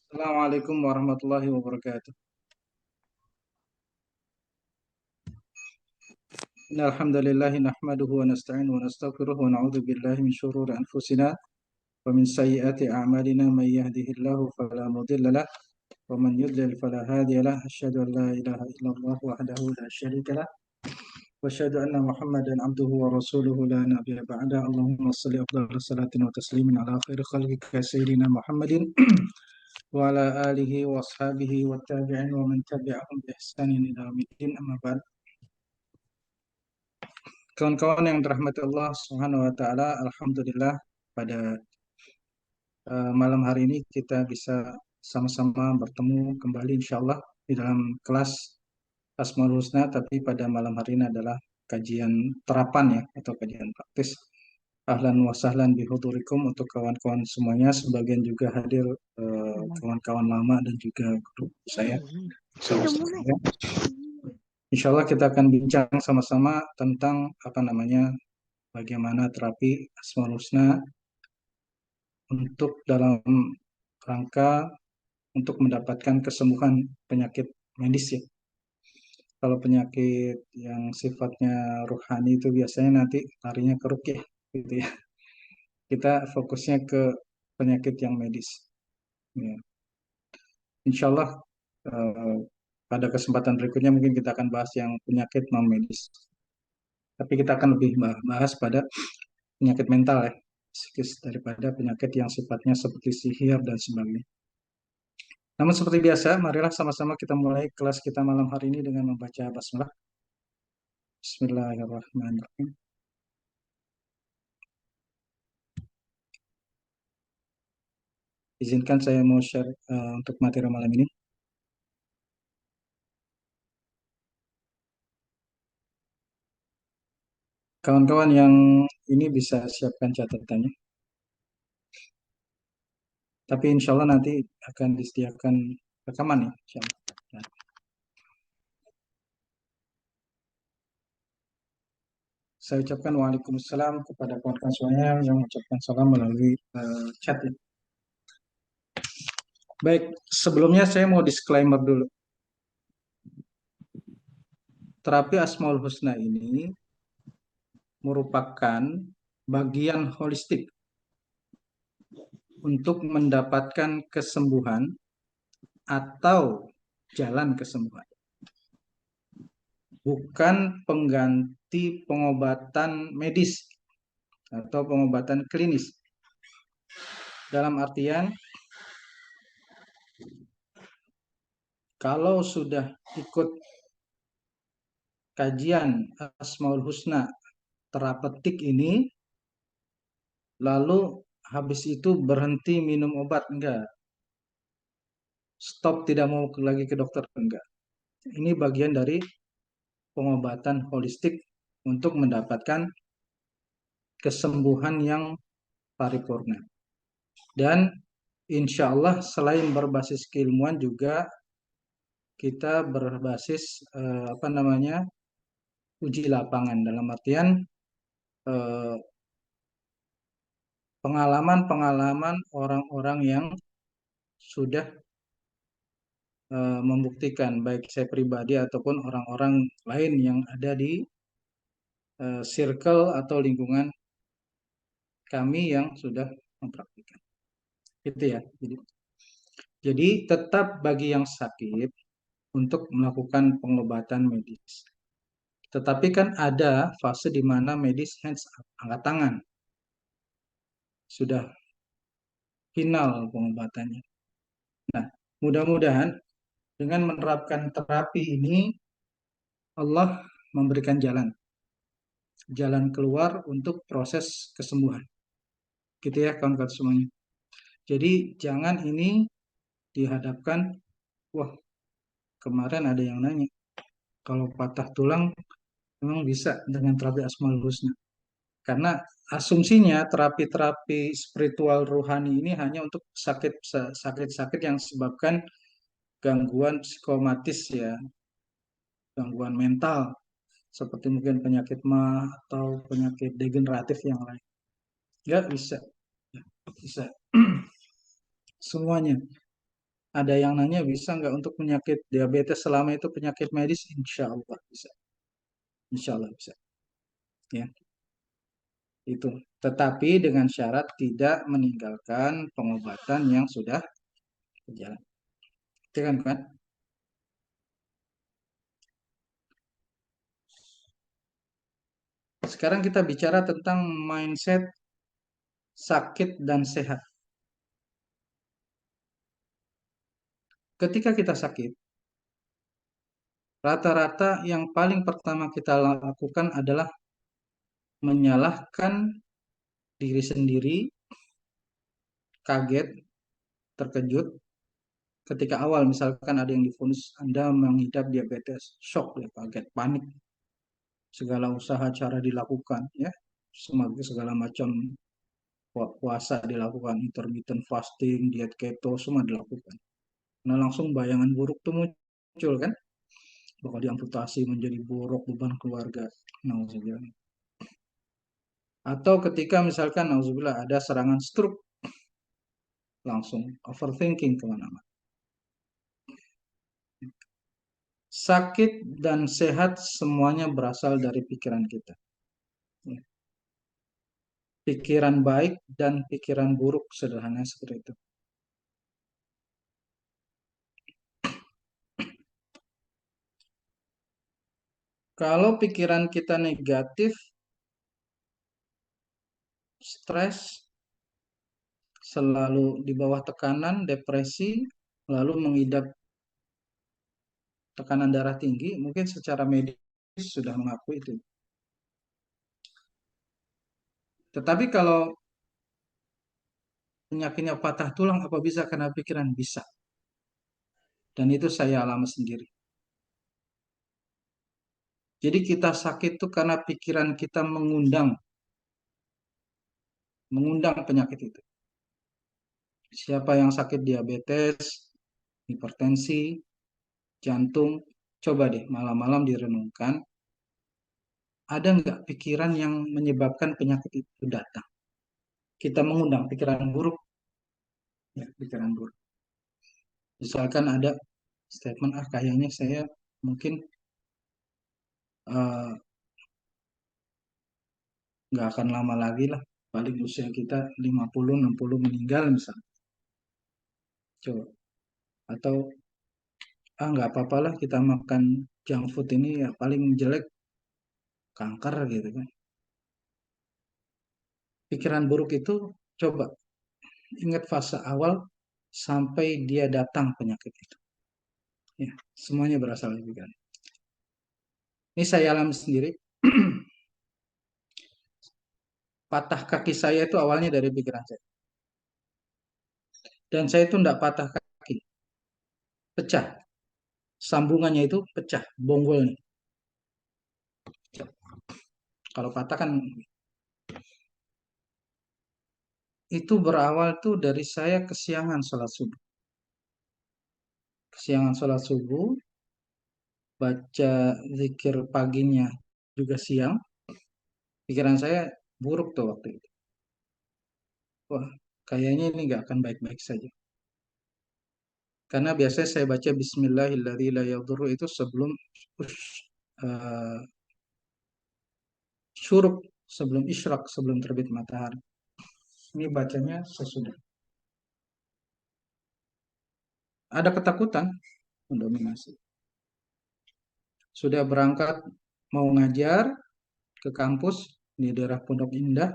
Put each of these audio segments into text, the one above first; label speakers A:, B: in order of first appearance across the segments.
A: Assalamualaikum warahmatullahi wabarakatuh. Innal hamdalillah nahmaduhu wa nasta'inuhu wa nastaghfiruh wa na'udzu billahi min shururi anfusina wa min sayyiati a'malina may yahdihillahu fala mudilla lah wa man yudlil fala hadiya lah. Asyhadu an la ilaha illallah wahdahu la syarika lah wa asyhadu anna Muhammadan abduhu wa rasuluhu la nabiyya ba'da. Allahumma shalli afdhalus salatin wa taslimin ala khairi khalqika sayyidina Muhammadin wa ala alihi wa ashabihi wa tabi'in wa man tabi'ahum bi ihsanin ila yaumiddin. Amma ba'd. Kawan-kawan yang dirahmati Allah Subhanahu wa taala, alhamdulillah pada malam hari ini kita bisa sama-sama bertemu kembali insyaallah di dalam kelas Asmaul Husna, tapi pada malam hari ini adalah kajian terapan ya atau kajian praktis. Ahlan wa sahlan bihudurikum untuk kawan-kawan semuanya, sebagian juga hadir kawan-kawan lama dan juga grup saya. Insya Allah kita akan bincang sama-sama tentang bagaimana terapi Asmaul Husna untuk dalam rangka untuk mendapatkan kesembuhan penyakit medis ya. Kalau penyakit yang sifatnya ruhani itu biasanya nanti larinya ke ruqyah gitu ya. Kita fokusnya ke penyakit yang medis. Ya. Insya Allah pada kesempatan berikutnya mungkin kita akan bahas yang penyakit non medis. Tapi kita akan lebih bahas pada penyakit mental ya, psikis, daripada penyakit yang sifatnya seperti sihir dan sebagainya. Namun seperti biasa, marilah sama-sama kita mulai kelas kita malam hari ini dengan membaca basmalah. Bismillahirrahmanirrahim. Izinkan saya mau share untuk materi malam ini. Kawan-kawan yang ini bisa siapkan catatannya. Tapi insya Allah nanti akan disediakan rekaman ya. Insya Allah. Ya. Saya ucapkan waalaikumsalam kepada kawan-kawan semuanya yang mengucapkan salam melalui chat ya. Baik, sebelumnya saya mau disclaimer dulu. Terapi Asmaul Husna ini merupakan bagian holistik untuk mendapatkan kesembuhan atau jalan kesembuhan. Bukan pengganti pengobatan medis atau pengobatan klinis. Dalam artian, kalau sudah ikut kajian Asmaul Husna terapeutik ini, lalu habis itu berhenti minum obat, enggak. Stop, tidak mau lagi ke dokter, enggak. Ini bagian dari pengobatan holistik untuk mendapatkan kesembuhan yang paripurna. Dan insya Allah selain berbasis keilmuan juga kita berbasis uji lapangan, dalam artian pengalaman-pengalaman orang-orang yang sudah membuktikan, baik saya pribadi ataupun orang-orang lain yang ada di circle atau lingkungan kami yang sudah mempraktikkan. Gitu ya. Jadi tetap bagi yang sakit untuk melakukan pengobatan medis. Tetapi kan ada fase di mana medis hands up, angkat tangan. Sudah final pengobatannya. Nah, mudah-mudahan dengan menerapkan terapi ini Allah memberikan jalan keluar untuk proses kesembuhan. Gitu ya kawan-kawan semuanya. Jadi jangan ini dihadapkan, wah kemarin ada yang nanya, kalau patah tulang memang bisa dengan terapi Asmaul Husna. Karena asumsinya terapi-terapi spiritual rohani ini hanya untuk sakit-sakit yang disebabkan gangguan psikomatis ya, gangguan mental, seperti mungkin penyakit mah atau penyakit degeneratif yang lain. Ya bisa, ya, bisa. Semuanya. Ada yang nanya bisa nggak untuk penyakit diabetes selama itu penyakit medis? Insya Allah bisa. Insya Allah bisa. Ya, itu. Tetapi dengan syarat tidak meninggalkan pengobatan yang sudah berjalan. Itu kan? Sekarang kita bicara tentang mindset sakit dan sehat. Ketika kita sakit, rata-rata yang paling pertama kita lakukan adalah menyalahkan diri sendiri, kaget, terkejut. Ketika awal misalkan ada yang divonis Anda mengidap diabetes, shock ya, kaget, panik. Segala usaha cara dilakukan ya, segala macam puasa dilakukan, intermittent fasting, diet keto, semua dilakukan. Nah langsung bayangan buruk tuh muncul kan, bakal diamputasi menjadi buruk beban keluarga. Nauzubillah. Atau ketika misalkan nauzubillah ada serangan stroke, langsung overthinking kemana-mana. Sakit dan sehat semuanya berasal dari pikiran kita. Pikiran baik dan pikiran buruk, sederhana seperti itu. Kalau pikiran kita negatif, stres, selalu di bawah tekanan, depresi, lalu mengidap tekanan darah tinggi, mungkin secara medis sudah mengakui itu. Tetapi kalau penyakitnya patah tulang, apa bisa karena pikiran? Bisa. Dan itu saya alami sendiri. Jadi kita sakit itu karena pikiran kita mengundang penyakit itu. Siapa yang sakit diabetes, hipertensi, jantung, coba deh malam-malam direnungkan, ada nggak pikiran yang menyebabkan penyakit itu datang? Kita mengundang pikiran buruk, ya, pikiran buruk. Misalkan ada statement, kayaknya saya mungkin eh, nggak akan lama lagi lah, paling usia kita 50, 60 meninggal misalnya. Coba. Atau nggak apa-apa lah kita makan junk food ini ya paling jelek kanker gitu kan. Pikiran buruk itu coba ingat fase awal sampai dia datang penyakit itu. Ya, semuanya berasal dari pikiran. Ini saya alami sendiri. Patah kaki saya itu awalnya dari pikiran saya. Dan saya itu tidak patah kaki, pecah. Sambungannya itu pecah, bonggol nih. Kalau patah kan itu berawal tuh dari saya kesiangan sholat subuh. Kesiangan sholat subuh, baca zikir paginya juga siang. Pikiran saya buruk tuh waktu itu. Wah, kayaknya ini nggak akan baik-baik saja. Karena biasanya saya baca Bismillahirrahmanirrahim itu sebelum uh, syuruk, sebelum isyraq, sebelum terbit matahari. Ini bacanya sesudah. Ada ketakutan mendominasi. Sudah berangkat mau ngajar ke kampus di daerah Pondok Indah,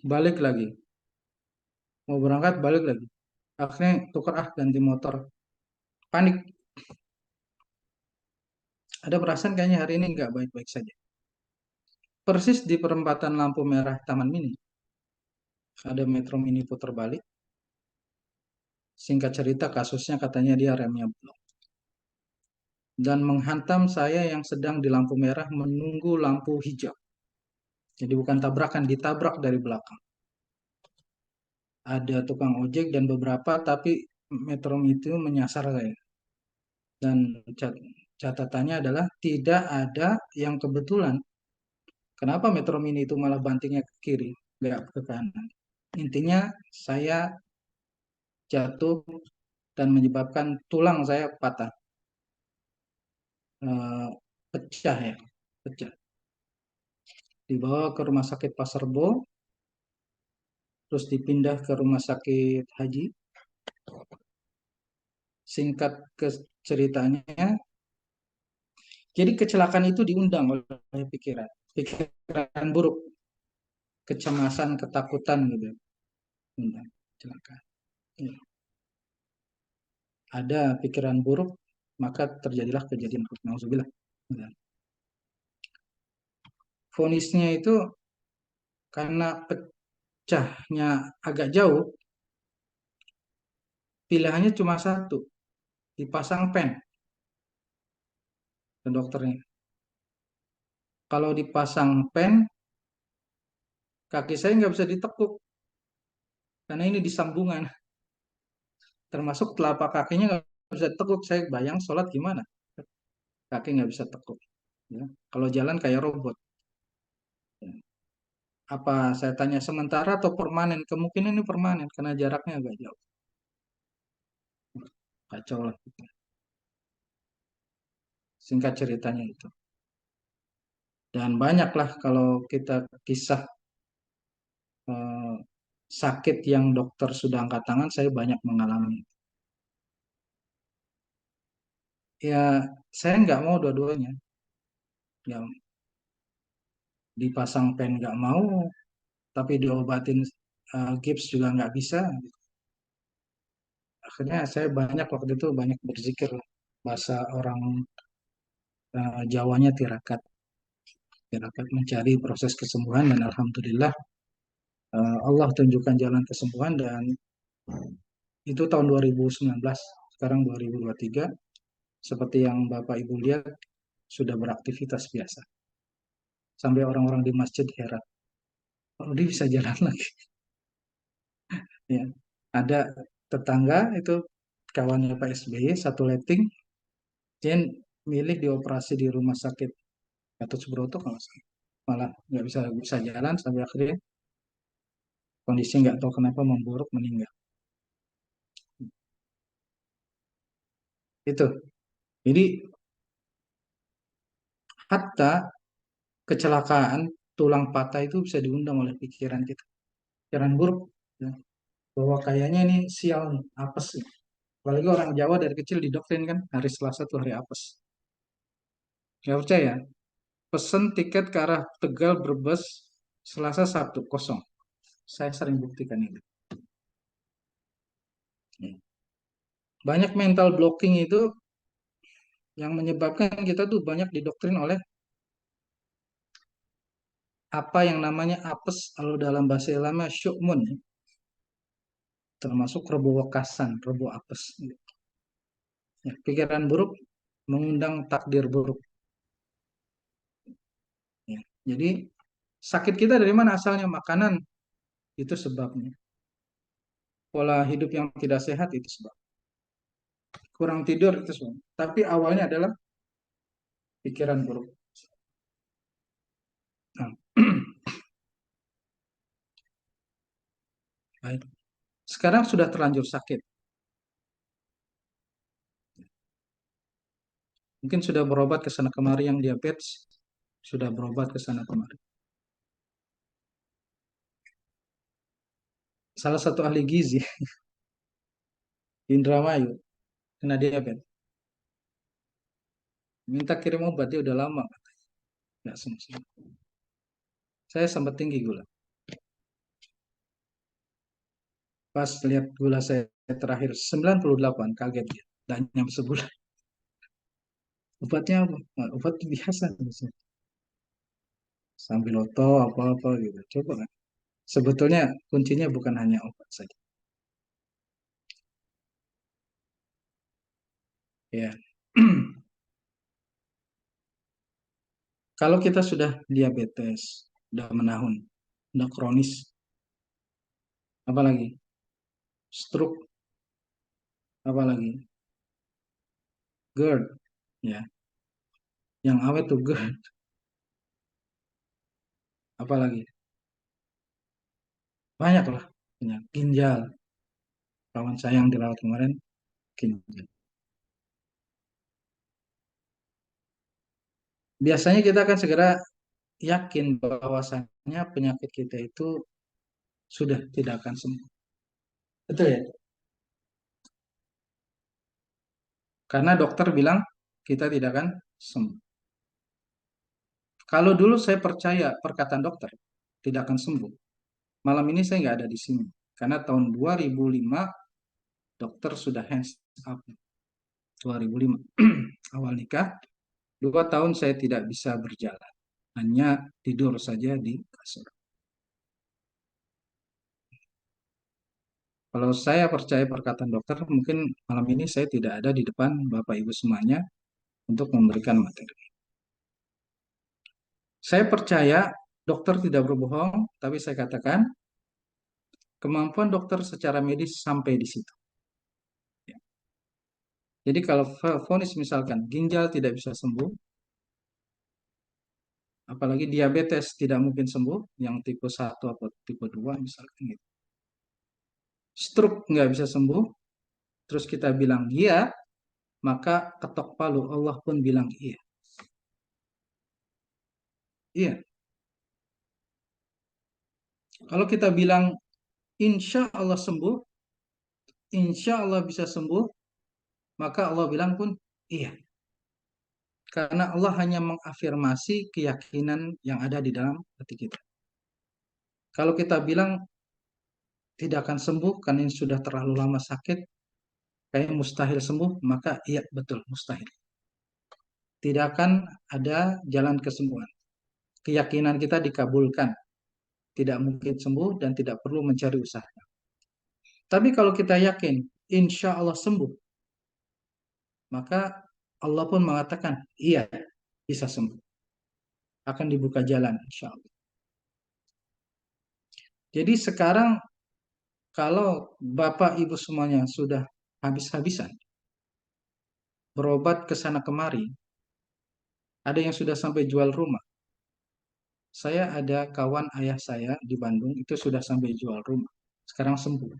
A: balik lagi. Mau berangkat, balik lagi. Akhirnya tukar ganti motor. Panik. Ada perasaan kayaknya hari ini nggak baik-baik saja. Persis di perempatan lampu merah Taman Mini. Ada Metro Mini putar balik. Singkat cerita kasusnya katanya dia remnya belum. Dan menghantam saya yang sedang di lampu merah menunggu lampu hijau. Jadi bukan tabrakan, ditabrak dari belakang. Ada tukang ojek dan beberapa, tapi Metro itu menyasar saya. Dan catatannya adalah tidak ada yang kebetulan. Kenapa Metro Mini itu malah bantingnya ke kiri, nggak ke kanan? Intinya saya jatuh dan menyebabkan tulang saya patah, eh, pecah ya, pecah. Dibawa ke rumah sakit Pasar Bo, terus dipindah ke rumah sakit Haji. Singkat ke ceritanya, jadi kecelakaan itu diundang oleh pikiran buruk, kecemasan, ketakutan gitu. Undang kecelakaan. Ya. Ada pikiran buruk, maka terjadilah kejadian buruk. Nauzubillah. Ya. Vonisnya itu karena pecahnya agak jauh, pilihannya cuma satu, dipasang pen ke dokternya. Kalau dipasang pen, kaki saya nggak bisa ditekuk karena ini di sambungan, termasuk telapak kakinya nggak bisa tekuk. Saya bayang sholat gimana, kaki nggak bisa tekuk. Ya. Kalau jalan kayak robot. Ya. Apa saya tanya sementara atau permanen? Kemungkinan ini permanen karena jaraknya agak jauh. Kacau lah. Singkat ceritanya itu. Dan banyaklah kalau kita kisah eh, sakit yang dokter sudah angkat tangan, saya banyak mengalami. Ya, saya nggak mau dua-duanya. Ya, dipasang pen nggak mau, tapi diobatin gips juga nggak bisa. Akhirnya saya banyak waktu itu banyak berzikir lah. Bahasa orang Jawanya tirakat. Tirakat mencari proses kesembuhan dan alhamdulillah Allah tunjukkan jalan kesembuhan dan itu tahun 2019. Sekarang 2023 seperti yang Bapak Ibu lihat sudah beraktivitas biasa. Sampai orang-orang di masjid heran, oh dia bisa jalan lagi. Ya. Ada tetangga itu kawannya Pak SBY satu letting, dia milih dioperasi di rumah sakit Gatot Subroto kalau nggak salah. Malah nggak bisa bisa jalan sampai akhirnya kondisi nggak tahu kenapa memburuk meninggal. Itu. Jadi hatta kecelakaan tulang patah itu bisa diundang oleh pikiran kita. Pikiran buruk. Ya. Bahwa kayaknya ini sial nih, apes nih. Apalagi orang Jawa dari kecil didoktrin kan hari Selasa tuh hari apes. Nggak percaya? Pesen tiket ke arah Tegal Brebes Selasa Sabtu kosong. Saya sering buktikan itu. Ya. Banyak mental blocking itu yang menyebabkan kita tuh banyak didoktrin oleh apa yang namanya apes, kalau dalam bahasa Islamnya syukmun, termasuk rebo wekasan, rebo apes. Ya, pikiran buruk mengundang takdir buruk. Ya. Jadi sakit kita dari mana asalnya? Makanan itu sebabnya. Pola hidup yang tidak sehat itu sebab. Kurang tidur itu sebab. Tapi awalnya adalah pikiran buruk. Nah, baik. Sekarang sudah terlanjur sakit. Mungkin sudah berobat ke sana kemari yang diabetes, sudah berobat ke sana kemari. Salah satu ahli gizi di Indramayu kena diabetes. Minta kirim obat, dia udah lama. Nggak sembuh. Saya sempat tinggi gula. Pas lihat gula saya terakhir 98, kaget dia. Dan nyampe sebulan. Obatnya apa? Nah, obat biasa. Sambiloto apa-apa gitu. Coba kan. Sebetulnya kuncinya bukan hanya obat saja. Ya. Kalau kita sudah diabetes, sudah menahun, sudah kronis, apalagi stroke, apalagi GERD, ya, yang awet tuh GERD, apalagi banyak lah, penyakit ginjal, kawan saya yang dirawat kemarin ginjal. Biasanya kita akan segera yakin bahwasannya penyakit kita itu sudah tidak akan sembuh. Betul ya? Karena dokter bilang kita tidak akan sembuh. Kalau dulu saya percaya perkataan dokter tidak akan sembuh, malam ini saya nggak ada di sini. Karena tahun 2005 dokter sudah hands up. 2005 awal nikah, 2 tahun saya tidak bisa berjalan, hanya tidur saja di kasur. Kalau saya percaya perkataan dokter, mungkin malam ini saya tidak ada di depan Bapak Ibu semuanya untuk memberikan materi. Saya percaya dokter tidak berbohong, tapi saya katakan kemampuan dokter secara medis sampai di situ. Jadi kalau vonis misalkan ginjal tidak bisa sembuh, apalagi diabetes tidak mungkin sembuh, yang tipe 1 atau tipe 2 misalkan gitu. Stroke nggak bisa sembuh, terus kita bilang iya, maka ketok palu Allah pun bilang iya. Iya, kalau kita bilang insya Allah sembuh, insya Allah bisa sembuh, maka Allah bilang pun iya. Karena Allah hanya mengafirmasi keyakinan yang ada di dalam hati kita. Kalau kita bilang tidak akan sembuh karena ini sudah terlalu lama sakit, kayak mustahil sembuh, maka iya betul mustahil. Tidak akan ada jalan kesembuhan. Keyakinan kita dikabulkan, tidak mungkin sembuh dan tidak perlu mencari usaha. Tapi kalau kita yakin, insya Allah sembuh, maka Allah pun mengatakan, iya bisa sembuh. Akan dibuka jalan insya Allah. Jadi sekarang kalau Bapak Ibu semuanya sudah habis-habisan berobat ke sana kemari, ada yang sudah sampai jual rumah. Saya ada kawan ayah saya di Bandung itu sudah sampai jual rumah. Sekarang sembuh,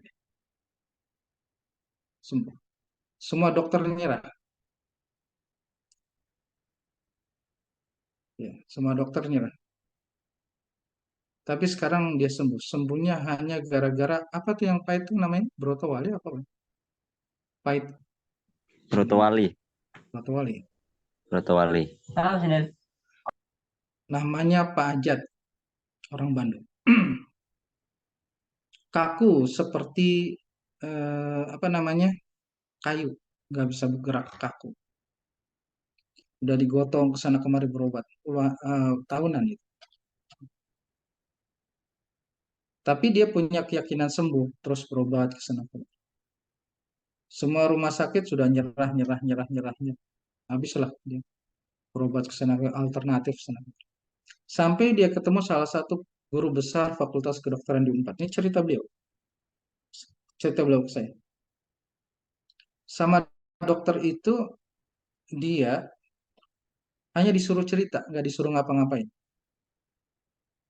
A: sembuh. Semua dokter nyerah, ya, semua dokter nyerah. Tapi sekarang dia sembuh. Sembuhnya hanya gara-gara apa tuh yang pahit itu namanya? Brotowali apa? Pahit.
B: Brotowali.
A: Brotowali.
B: Brotowali.
A: Namanya Pak Ajat, orang Bandung. Kaku seperti apa namanya? Kayu, nggak bisa bergerak, kaku. Udah digotong ke sana kemari berobat tahunan itu. Tapi dia punya keyakinan sembuh, terus berobat ke sana kemari. Semua rumah sakit sudah nyerah, nyerah, nyerah, nyerahnya. Habislah dia berobat ke sana ke alternatif sana. Sampai dia ketemu salah satu guru besar Fakultas Kedokteran di Unpad. Ini cerita beliau. Cerita beliau ke saya. Sama dokter itu dia hanya disuruh cerita, nggak disuruh ngapa-ngapain.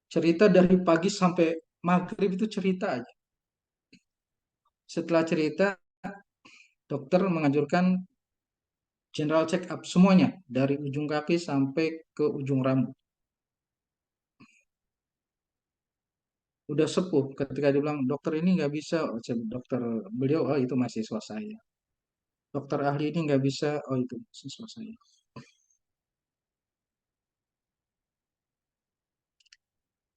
A: Cerita dari pagi sampai maghrib itu cerita aja. Setelah cerita, dokter menganjurkan general check up semuanya dari ujung kaki sampai ke ujung rambut. Udah sepuh ketika dia bilang dokter ini nggak bisa, oh, dokter beliau oh itu mahasiswa saya. Dokter ahli ini nggak bisa, oh itu mahasiswa saya.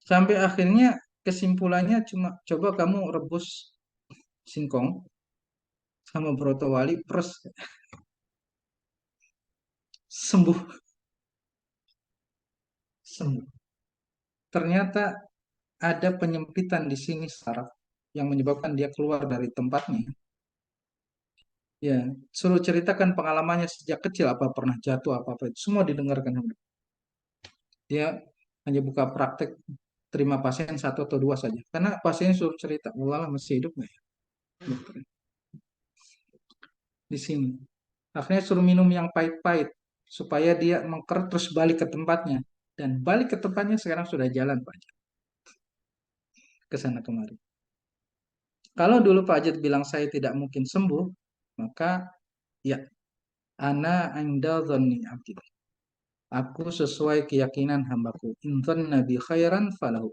A: Sampai akhirnya kesimpulannya cuma coba kamu rebus singkong sama broto wali pers sembuh, sembuh. Ternyata ada penyempitan di sini saraf yang menyebabkan dia keluar dari tempatnya. Ya, suruh ceritakan pengalamannya sejak kecil, apa pernah jatuh, apa-apa itu semua didengarkan. Dia hanya buka praktek terima pasien 1 atau 2 saja. Karena pasiennya suruh cerita, Allah masih hidup nggak ya? Dokter, di sini. Akhirnya suruh minum yang pahit-pahit supaya dia mengker terus balik ke tempatnya. Dan balik ke tempatnya sekarang sudah jalan Pak, ke sana kemari. Kalau dulu Pak Ajit bilang saya tidak mungkin sembuh, maka ya, ana inda dzanni abdi. Aku sesuai keyakinan hambaku. In dzanna bi khairan falahu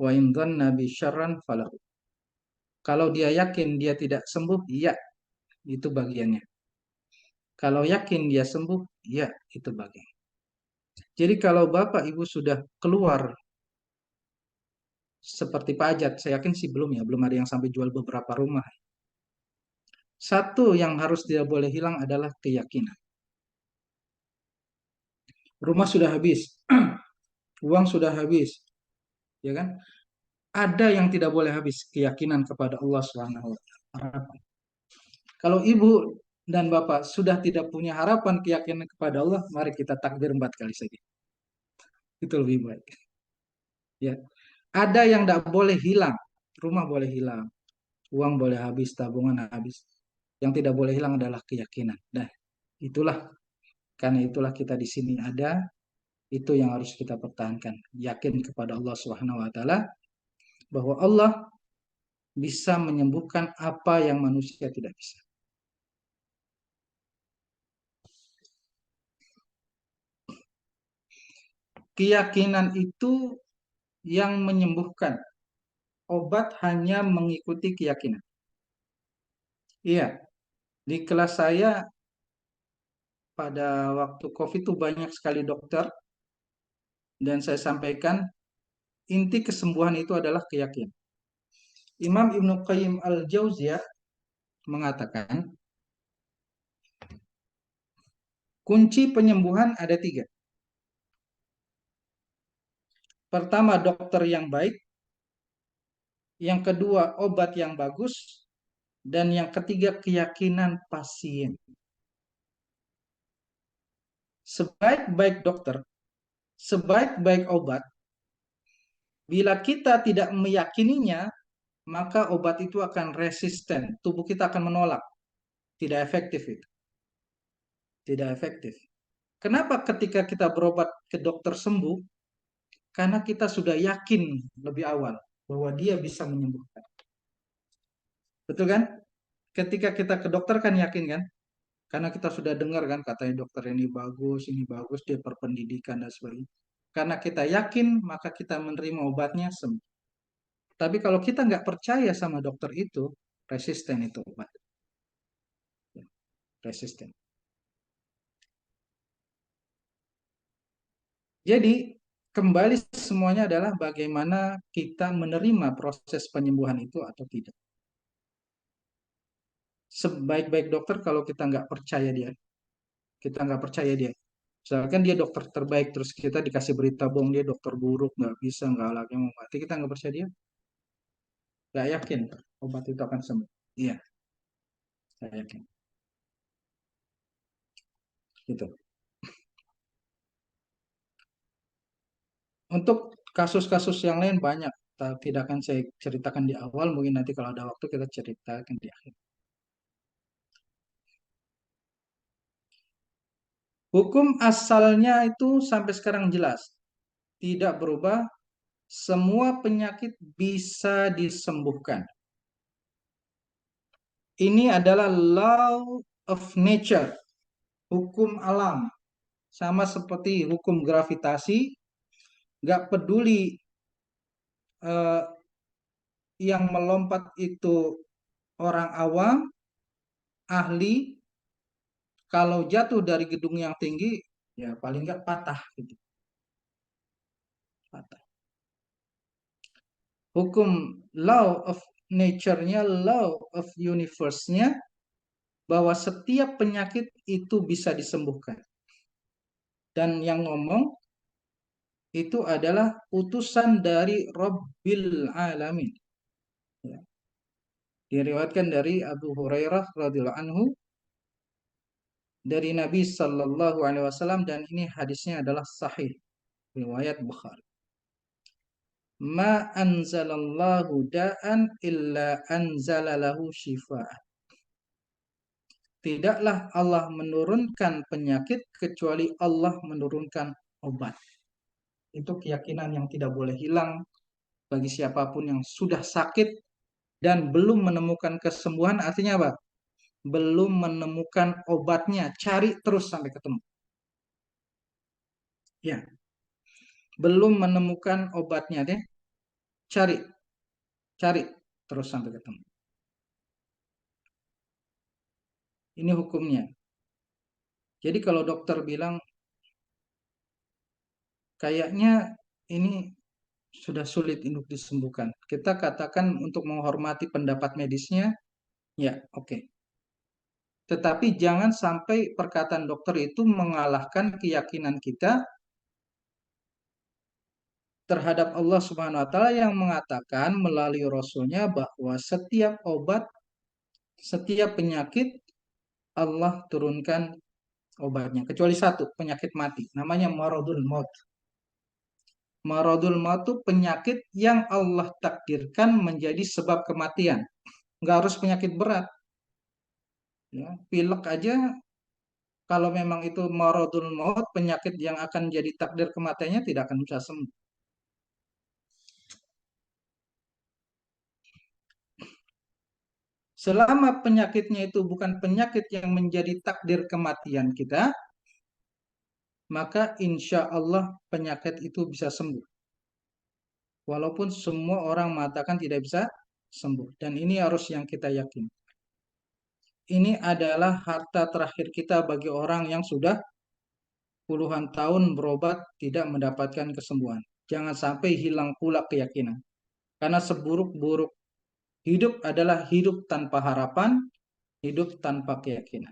A: wa in dzanna bi syarran falahu. Kalau dia yakin dia tidak sembuh, ya, itu bagiannya. Kalau yakin dia sembuh, ya, itu bagian. Jadi kalau Bapak Ibu sudah keluar seperti Pak Ajat, saya yakin sih belum ya, belum ada yang sampai jual beberapa rumah. Satu yang harus tidak boleh hilang adalah keyakinan. Rumah sudah habis, uang sudah habis, ya kan? Ada yang tidak boleh habis, keyakinan kepada Allah Subhanahu wa taala. Kalau ibu dan bapak sudah tidak punya harapan keyakinan kepada Allah, mari kita takbir 4 kali saja. Itu lebih baik. Ya, ada yang tidak boleh hilang, rumah boleh hilang, uang boleh habis, tabungan habis. Yang tidak boleh hilang adalah keyakinan. Nah, itulah karena itulah kita di sini ada, itu yang harus kita pertahankan. Yakin kepada Allah Subhanahu wa taala bahwa Allah bisa menyembuhkan apa yang manusia tidak bisa. Keyakinan itu yang menyembuhkan. Obat hanya mengikuti keyakinan. Iya, di kelas saya pada waktu COVID itu banyak sekali dokter dan saya sampaikan inti kesembuhan itu adalah keyakinan. Imam Ibnu Qayyim Al-Jauziyah mengatakan kunci penyembuhan ada 3. Pertama, dokter yang baik. Yang kedua, obat yang bagus. Dan yang ketiga, keyakinan pasien. Sebaik-baik dokter, sebaik-baik obat, bila kita tidak meyakininya, maka obat itu akan resisten. Tubuh kita akan menolak. Tidak efektif itu. Tidak efektif. Kenapa ketika kita berobat ke dokter sembuh? Karena kita sudah yakin lebih awal bahwa dia bisa menyembuhkan. Betul kan? Ketika kita ke dokter kan yakin kan? Karena kita sudah dengar kan katanya dokter ini bagus, dia berpendidikan dan sebagainya. Karena kita yakin, maka kita menerima obatnya sembuh. Tapi kalau kita nggak percaya sama dokter itu, resisten itu obat. Resisten. Jadi, kembali semuanya adalah bagaimana kita menerima proses penyembuhan itu atau tidak. Sebaik-baik dokter kalau kita nggak percaya dia, kita nggak percaya dia. Misalkan dia dokter terbaik, terus kita dikasih berita bohong, dia dokter buruk, nggak bisa, nggak lagi mau mati, kita nggak percaya dia, nggak yakin obat itu akan sembuh. Iya, saya yakin. Gitu. Untuk kasus-kasus yang lain banyak, tidak akan saya ceritakan di awal, mungkin nanti kalau ada waktu kita ceritakan di akhir. Hukum asalnya itu sampai sekarang jelas, tidak berubah, semua penyakit bisa disembuhkan. Ini adalah law of nature, hukum alam. Sama seperti hukum gravitasi, nggak peduli eh, yang melompat itu orang awam, ahli, kalau jatuh dari gedung yang tinggi, ya paling nggak patah gitu. Patah. Hukum law of nature-nya, law of universe-nya, bahwa setiap penyakit itu bisa disembuhkan. Dan yang ngomong itu adalah utusan dari Rabbil Alamin. Ya. Diriwayatkan dari Abu Hurairah radhiyallahu anhu dari Nabi Shallallahu Alaihi Wasallam dan ini hadisnya adalah sahih riwayat Bukhari. Ma anzalallahu da'an illa anzalalahu shifa'an. Tidaklah Allah menurunkan penyakit kecuali Allah menurunkan obat. Itu keyakinan yang tidak boleh hilang bagi siapapun yang sudah sakit dan belum menemukan kesembuhan, artinya apa? Belum menemukan obatnya, cari terus sampai ketemu. Ya, belum menemukan obatnya deh, cari, cari terus sampai ketemu. Ini hukumnya. Jadi kalau dokter bilang kayaknya ini sudah sulit untuk disembuhkan, kita katakan untuk menghormati pendapat medisnya, ya oke. Tetapi jangan sampai perkataan dokter itu mengalahkan keyakinan kita terhadap Allah Subhanahu wa taala yang mengatakan melalui rasulnya bahwa setiap obat, setiap penyakit Allah turunkan obatnya kecuali satu, penyakit mati, namanya maradul maut. Maradul maut itu penyakit yang Allah takdirkan menjadi sebab kematian. Nggak harus penyakit berat. Ya, pilek aja kalau memang itu maradul maut, penyakit yang akan jadi takdir kematiannya tidak akan bisa sembuh. Selama penyakitnya itu bukan penyakit yang menjadi takdir kematian kita, maka insya Allah penyakit itu bisa sembuh. Walaupun semua orang mengatakan tidak bisa sembuh. Dan ini harus yang kita yakin. Ini adalah harta terakhir kita bagi orang yang sudah puluhan tahun berobat tidak mendapatkan kesembuhan. Jangan sampai hilang pula keyakinan. Karena seburuk-buruk hidup adalah hidup tanpa harapan, hidup tanpa keyakinan.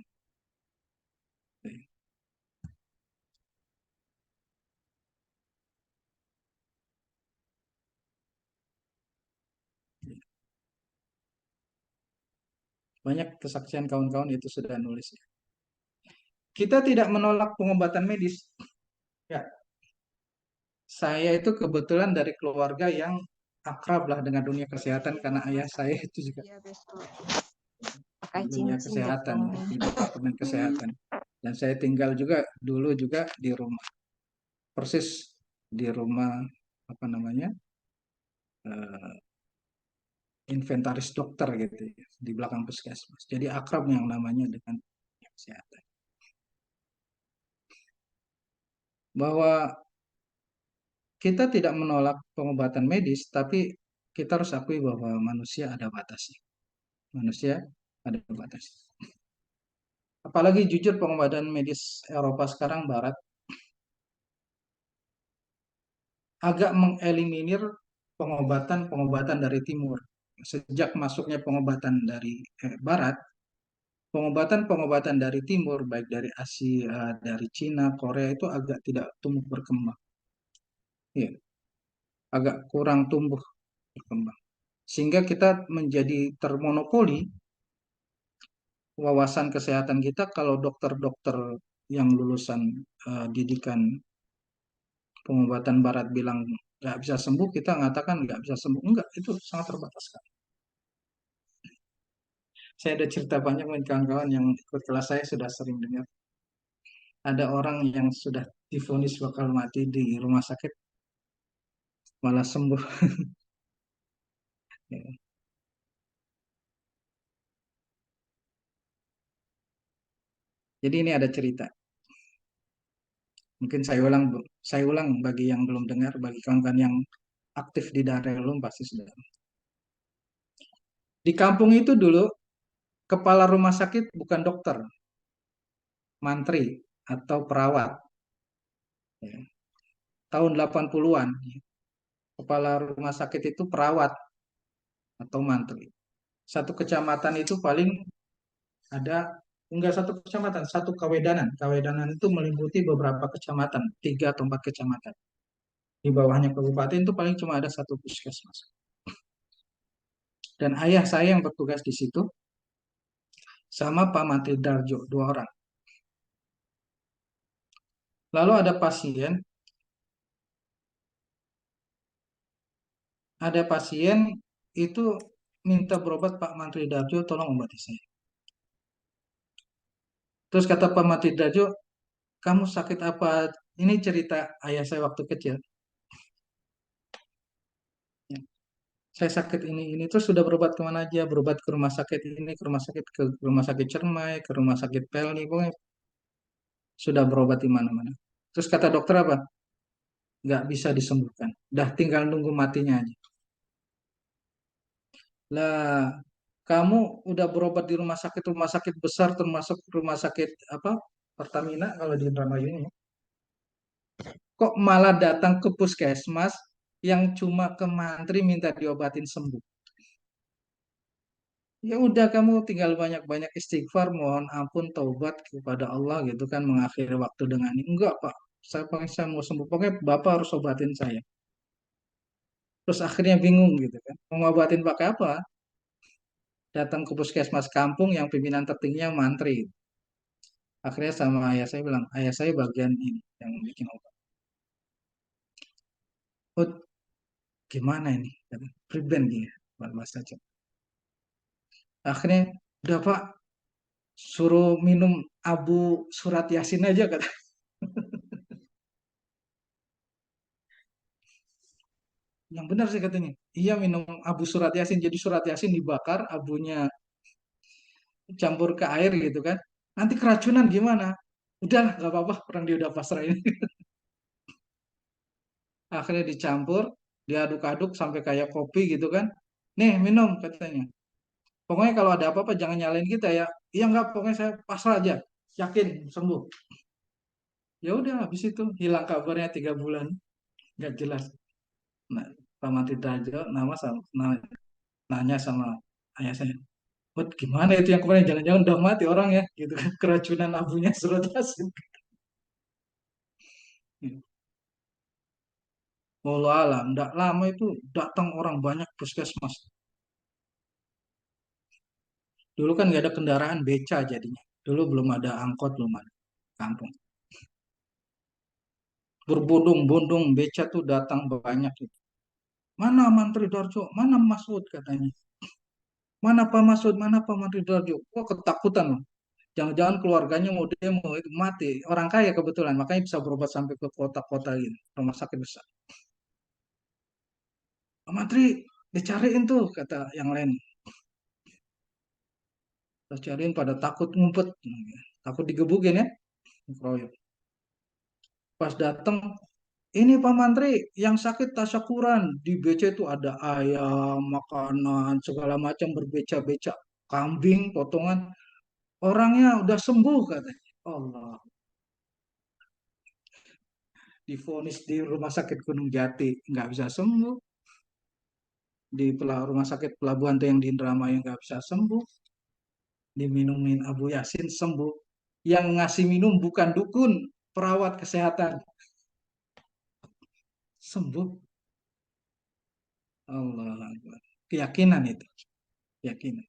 A: Banyak kesaksian kawan-kawan itu sudah nulis. Kita tidak menolak pengobatan medis. Ya, saya itu kebetulan dari keluarga yang akrab lah dengan dunia kesehatan karena ayah saya itu juga
C: Iya, besok
A: di
C: pakai
A: dunia
C: cincin ya.
A: kesehatan, di departemen kesehatan. Dan saya tinggal juga dulu juga di rumah, persis di rumah apa namanya eh, inventaris dokter gitu ya, di belakang puskesmas. Jadi akrab yang namanya dengan dunia kesehatan. Bahwa kita tidak menolak pengobatan medis, tapi kita harus akui bahwa manusia ada batasnya. Manusia ada batasnya. Apalagi jujur pengobatan medis Eropa sekarang Barat agak mengeliminir pengobatan-pengobatan dari Timur. Sejak masuknya pengobatan dari Barat, pengobatan-pengobatan dari Timur, baik dari Asia, dari Cina, Korea itu agak tidak tumbuh berkembang. Ya, agak kurang tumbuh berkembang. Sehingga kita menjadi termonopoli wawasan kesehatan kita kalau dokter-dokter yang lulusan didikan pengobatan barat bilang nggak bisa sembuh, kita mengatakan nggak bisa sembuh. Enggak, itu sangat terbatas sekali. Saya ada cerita banyak dengan kawan-kawan yang ikut kelas saya sudah sering dengar. Ada orang yang sudah divonis bakal mati di rumah sakit, malah sembuh. Ya. Jadi ini ada cerita. Mungkin saya ulang bagi yang belum dengar, bagi kawan-kawan yang aktif di Darulum pasti sudah. Di kampung itu dulu, kepala rumah sakit bukan dokter, mantri atau perawat. Ya. Tahun 80-an, kepala rumah sakit itu perawat atau mantri. Satu kecamatan itu paling ada, enggak satu kecamatan, satu kawedanan. Kawedanan itu meliputi beberapa kecamatan, 3 atau 4 kecamatan. Di bawahnya kabupaten itu paling cuma ada satu puskesmas. Dan ayah saya yang bertugas di situ sama Pak Mantri Darjo, 2 orang. Lalu ada pasien itu minta berobat, Pak Mantri Darjo tolong obati saya. Terus kata Pak Mantri Darjo, kamu sakit apa? Ini cerita ayah saya waktu kecil. Ya. saya sakit ini terus sudah berobat kemana aja, berobat ke rumah sakit ini, ke rumah sakit Cermai, ke rumah sakit Pelni, pokoknya sudah berobat di mana-mana. Terus kata dokter apa? Nggak bisa disembuhkan, dah tinggal nunggu matinya aja. Lah, kamu udah berobat di rumah sakit besar, termasuk rumah sakit apa? Pertamina kalau di Indramayu ini, ya. Kok malah datang ke puskesmas yang cuma ke mantri minta diobatin sembuh? Ya udah kamu tinggal banyak-banyak istighfar, mohon ampun, taubat kepada Allah gitu kan, mengakhiri waktu dengan ini. Enggak Pak, saya mau sembuh, pokoknya Bapak harus obatin saya. Terus akhirnya bingung gitu kan, mau ngobatin pakai apa? Datang ke puskesmas kampung yang pimpinan tertingginya mantri. Akhirnya sama ayah saya bilang, ayah saya bagian ini yang bikin obat. Oh, gimana ini? Kata, Priben dia, bahasa Jawa. Akhirnya, udah Pak, suruh minum abu surat Yasin aja kata. Yang benar sih katanya. Iya minum abu surat Yasin. Jadi surat Yasin dibakar, abunya campur ke air gitu kan. Nanti keracunan gimana? Udahlah, nggak apa-apa. Orang dia udah pasrah ini. Akhirnya dicampur, diaduk-aduk sampai kayak kopi gitu kan. Nih minum katanya. Pokoknya kalau ada apa-apa jangan nyalain kita ya. Iya nggak, pokoknya saya pasrah aja. Yakin sembuh. Ya udah habis itu hilang kabarnya 3 bulan. Nggak jelas. Nah, Pak Mati Trajo nanya sama ayah saya. Buat gimana itu yang kemarin jangan-jangan udah mati orang ya gitu kan, keracunan abunya surat yasin. Wallah alam, tidak lama itu datang orang banyak puskesmas. Dulu kan nggak ada kendaraan beca jadinya. Dulu belum ada angkot, belum ada kampung. Berbondong-bondong beca tuh datang banyak. Mana Mantri Darjo? Mana Masud katanya? Mana Pak Masud? Mana Pak Mantri Darjo? Wah ketakutan loh. Jangan-jangan keluarganya mau demo itu mati. Orang kaya kebetulan, makanya bisa berobat sampai ke kota-kota gitu, rumah sakit besar. Pak Mantri dicariin tuh kata yang lain. Terus cariin pada takut ngumpet, takut digebukin ya, keroyok. Pas datang, ini Pak Mantri yang sakit tasyakuran di BC itu ada ayam, makanan segala macam berbeca-beca, kambing, potongan. Orangnya udah sembuh katanya. Allah, divonis di rumah sakit Gunung Jati nggak bisa sembuh, di rumah sakit pelabuhan tuh yang di Indramayu nggak bisa sembuh, diminumin Abu Yasin sembuh. Yang ngasih minum bukan dukun, perawat kesehatan sembuh. Allah Akbar. Keyakinan itu, keyakinan.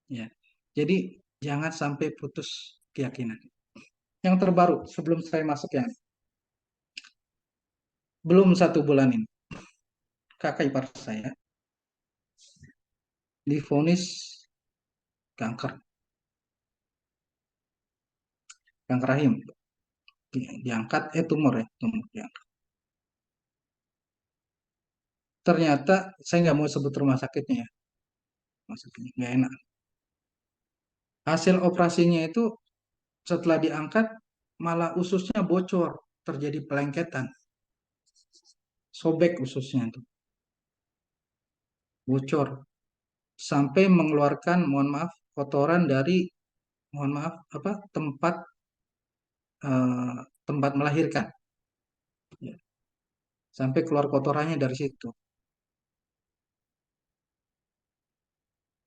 A: Ya. Jadi jangan sampai putus keyakinan. Yang terbaru sebelum saya masuk yang belum 1 bulan ini, kakak ipar saya divonis kanker, kanker rahim, diangkat tumor ya, tumor diangkat. Ternyata saya nggak mau sebut rumah sakitnya ya, rumah sakitnya nggak enak. Hasil operasinya itu setelah diangkat malah ususnya bocor, terjadi pelengketan, sobek ususnya itu, bocor sampai mengeluarkan, mohon maaf, kotoran dari, mohon maaf, apa, eh, tempat melahirkan, ya. Sampai keluar kotorannya dari situ.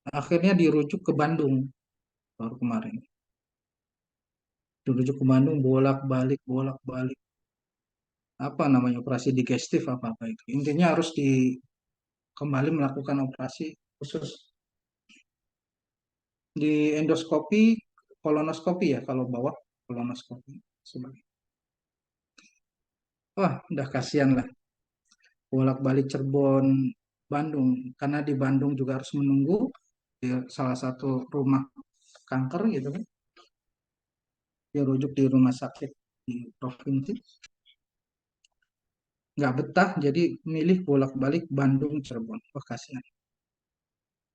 A: Akhirnya dirujuk ke Bandung baru kemarin. Dirujuk ke Bandung bolak balik. Apa namanya operasi digestif apa apa itu. Intinya harus kembali melakukan operasi khusus di endoskopi, kolonoskopi ya kalau bawah, kolonoskopi sebagai. Wah, udah kasihan lah bolak-balik Cirebon, Bandung. Karena di Bandung juga harus menunggu di salah satu rumah kanker gitu kan. Dia rujuk di rumah sakit di provinsi. nggak betah, jadi milih bolak-balik Bandung Cirebon. Wah kasihan.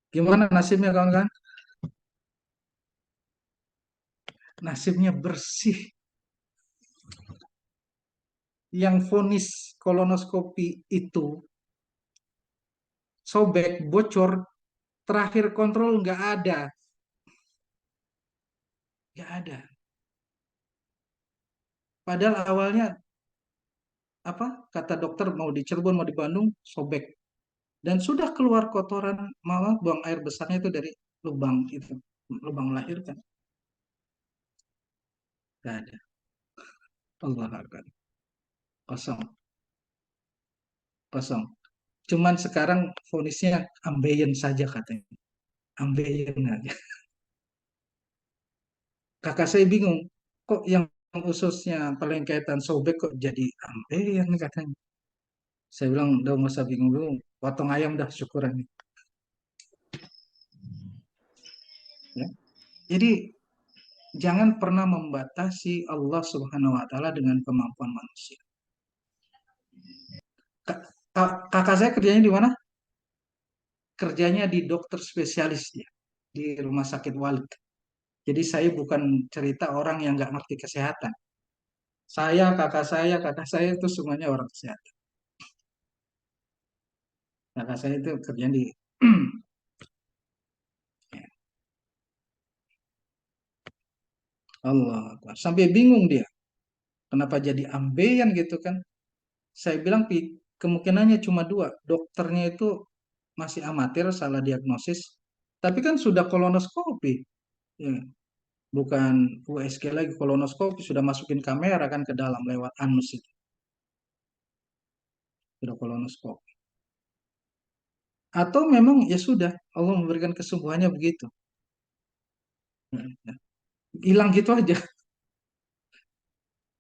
A: Gimana nasibnya kawan-kawan? Nasibnya bersih. Yang vonis kolonoskopi itu sobek, bocor, terakhir kontrol nggak ada. Padahal awalnya apa kata dokter mau di Cirebon mau di Bandung sobek dan sudah keluar kotoran malah buang air besarnya itu dari lubang itu, lubang melahirkan, nggak ada. Allah Akbar. Kosong, kosong. Cuman sekarang vonisnya ambeien saja katanya, ambeien aja. Kakak saya bingung, kok yang ususnya paling kaitan sobek kok jadi ambeien katanya. Saya bilang udah nggak usah bingung dulu, potong ayam dah syukuran. Ya. Jadi jangan pernah membatasi Allah Subhanahu wa taala dengan kemampuan manusia. Kakak saya kerjanya di mana? Kerjanya di dokter spesialis dia, di rumah sakit Walid. Jadi saya bukan cerita orang yang nggak ngerti kesehatan. Kakak saya itu semuanya orang kesehatan. Kakak saya itu kerjanya di Allah Akbar. Sampai bingung dia. Kenapa jadi ambeien gitu kan? Saya bilang kemungkinannya cuma dua. Dokternya itu masih amatir, salah diagnosis. Tapi kan sudah kolonoskopi. Ya, bukan USG lagi, kolonoskopi. Sudah masukin kamera kan ke dalam lewat anus itu. Sudah kolonoskopi. Atau memang ya sudah, Allah memberikan kesembuhannya begitu. Ya, ya. Hilang gitu aja.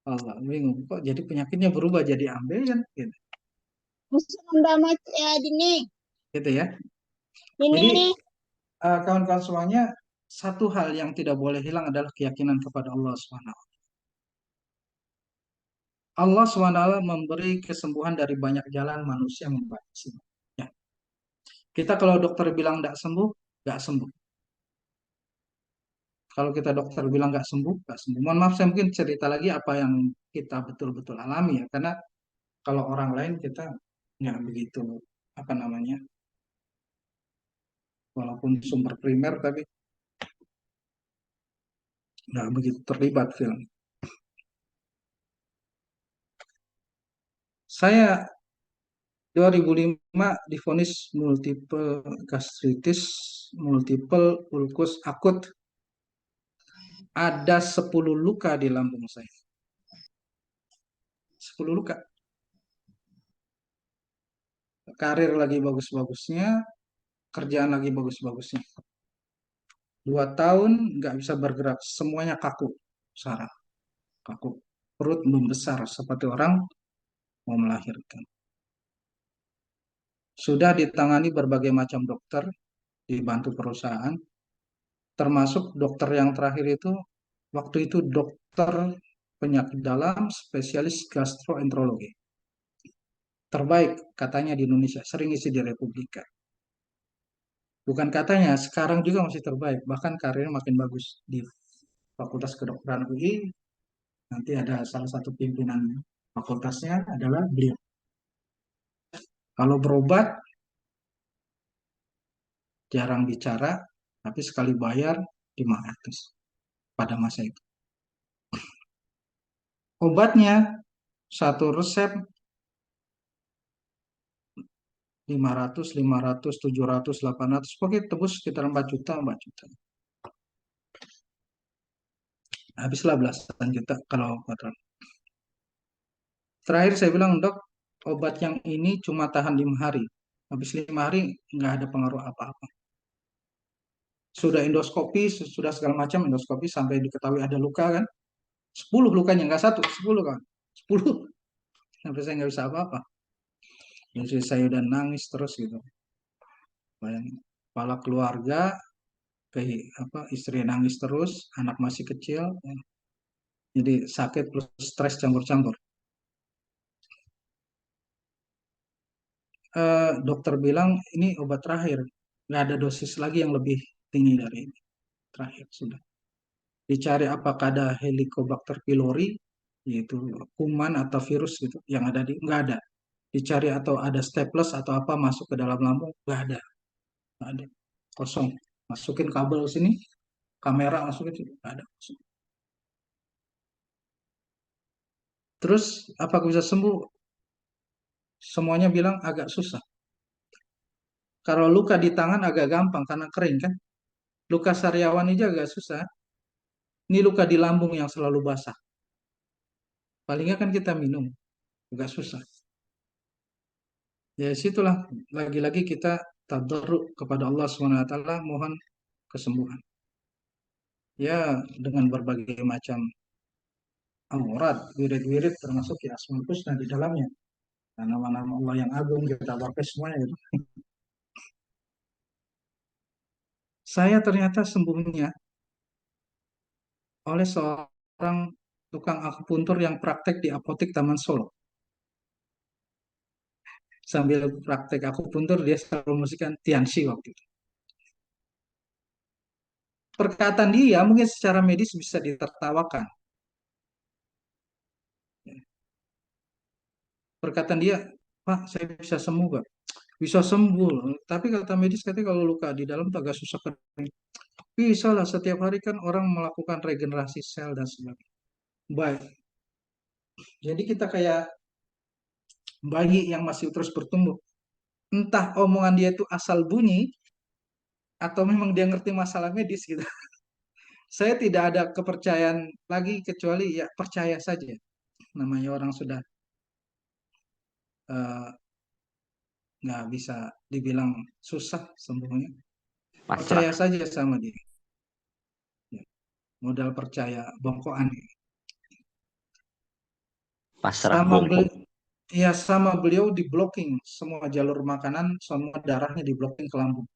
A: Allah bingung. Kok jadi penyakitnya berubah jadi ambeien gitu.
C: Musuh damat ya dini.
A: Gitu ya. Jadi
C: Ini
A: kawan-kawan semuanya, satu hal yang tidak boleh hilang adalah keyakinan kepada Allah SWT. Allah SWT memberi kesembuhan dari banyak jalan manusia membatasi. Ya. Kita kalau dokter bilang tidak sembuh, nggak sembuh. Kalau kita dokter bilang nggak sembuh, nggak sembuh. Mohon maaf, saya mungkin cerita lagi apa yang kita betul-betul alami ya. Karena kalau orang lain kita nggak begitu, apa namanya, walaupun sumber primer, tapi nggak begitu terlibat film. Saya 2005 divonis multiple gastritis, multiple ulkus akut, ada 10 luka di lambung saya. 10 luka. Karir lagi bagus-bagusnya, kerjaan lagi bagus-bagusnya. 2 tahun nggak bisa bergerak, semuanya kaku, saraf, kaku. Perut membesar seperti orang mau melahirkan. Sudah ditangani berbagai macam dokter, dibantu perusahaan, termasuk dokter yang terakhir itu, waktu itu dokter penyakit dalam spesialis gastroenterologi. Terbaik katanya di Indonesia, sering isi di Republika. Bukan katanya, sekarang juga masih terbaik, bahkan karirnya makin bagus di Fakultas Kedokteran UI. Nanti ada salah satu pimpinan fakultasnya adalah beliau. Kalau berobat, jarang bicara, tapi sekali bayar 500 pada masa itu. Obatnya, satu resep 500, 500, 700, 800, pokoknya tebus sekitar 4 juta, 4 juta. Habislah belasan juta kalau kontrak. Terakhir saya bilang, dok, obat yang ini cuma tahan 5 hari. Habis 5 hari nggak ada pengaruh apa-apa. Sudah endoskopi, sudah segala macam endoskopi sampai diketahui ada luka kan. 10 lukanya, nggak satu, 10 kan. 10. Sampai saya nggak bisa apa-apa. Jadi saya udah nangis terus gitu. Bayangin. Kepala keluarga, ke apa istri nangis terus, anak masih kecil, jadi sakit plus stres campur-campur. dokter bilang ini obat terakhir, nggak ada dosis lagi yang lebih tinggi dari ini, terakhir sudah. Dicari apakah ada Helicobacter pylori, yaitu kuman atau virus gitu, yang ada di, nggak ada. Dicari atau ada staples atau apa masuk ke dalam lambung, nggak ada, kosong. Masukin kabel sini, kamera masukin sini, nggak ada. Kosong. Terus apakah bisa sembuh? Semuanya bilang agak susah. Kalau luka di tangan agak gampang karena kering kan. Luka sariawan aja agak susah. Ini luka di lambung yang selalu basah. Palingnya kan kita minum, agak susah. Ya situlah lagi-lagi kita tadarruk kepada Allah SWT, mohon kesembuhan. Ya dengan berbagai macam aurat, wirid-wirid termasuk ya Asmaul Husna di dalamnya. Nah, nama-nama Allah yang agung kita pakai semuanya itu. Saya ternyata sembuhnya oleh seorang tukang akupuntur yang praktek di apotek Taman Solo. Sambil praktek akupuntur dia selalu musikan Tianxi waktu itu. Perkataan dia mungkin secara medis bisa ditertawakan. Perkataan dia, Pak, saya bisa sembuh, Pak. Bisa sembuh. Tapi kata medis katanya kalau luka di dalam tuh agak susah kering. Bisa lah, setiap hari kan orang melakukan regenerasi sel dan sebagainya. Baik. Jadi kita kayak bayi yang masih terus bertumbuh. Entah omongan dia itu asal bunyi, atau memang dia ngerti masalah medis gitu. Saya tidak ada kepercayaan lagi kecuali ya percaya saja. Namanya orang sudah eh, nggak bisa dibilang susah sembuhnya. Percaya
B: Pasrah,
A: saja sama dia. Ya, modal percaya bongkoan.
B: pasrah
A: Sama
B: bongkok.
A: ya sama beliau di blocking semua jalur makanan, semua darahnya di blocking ke lambung.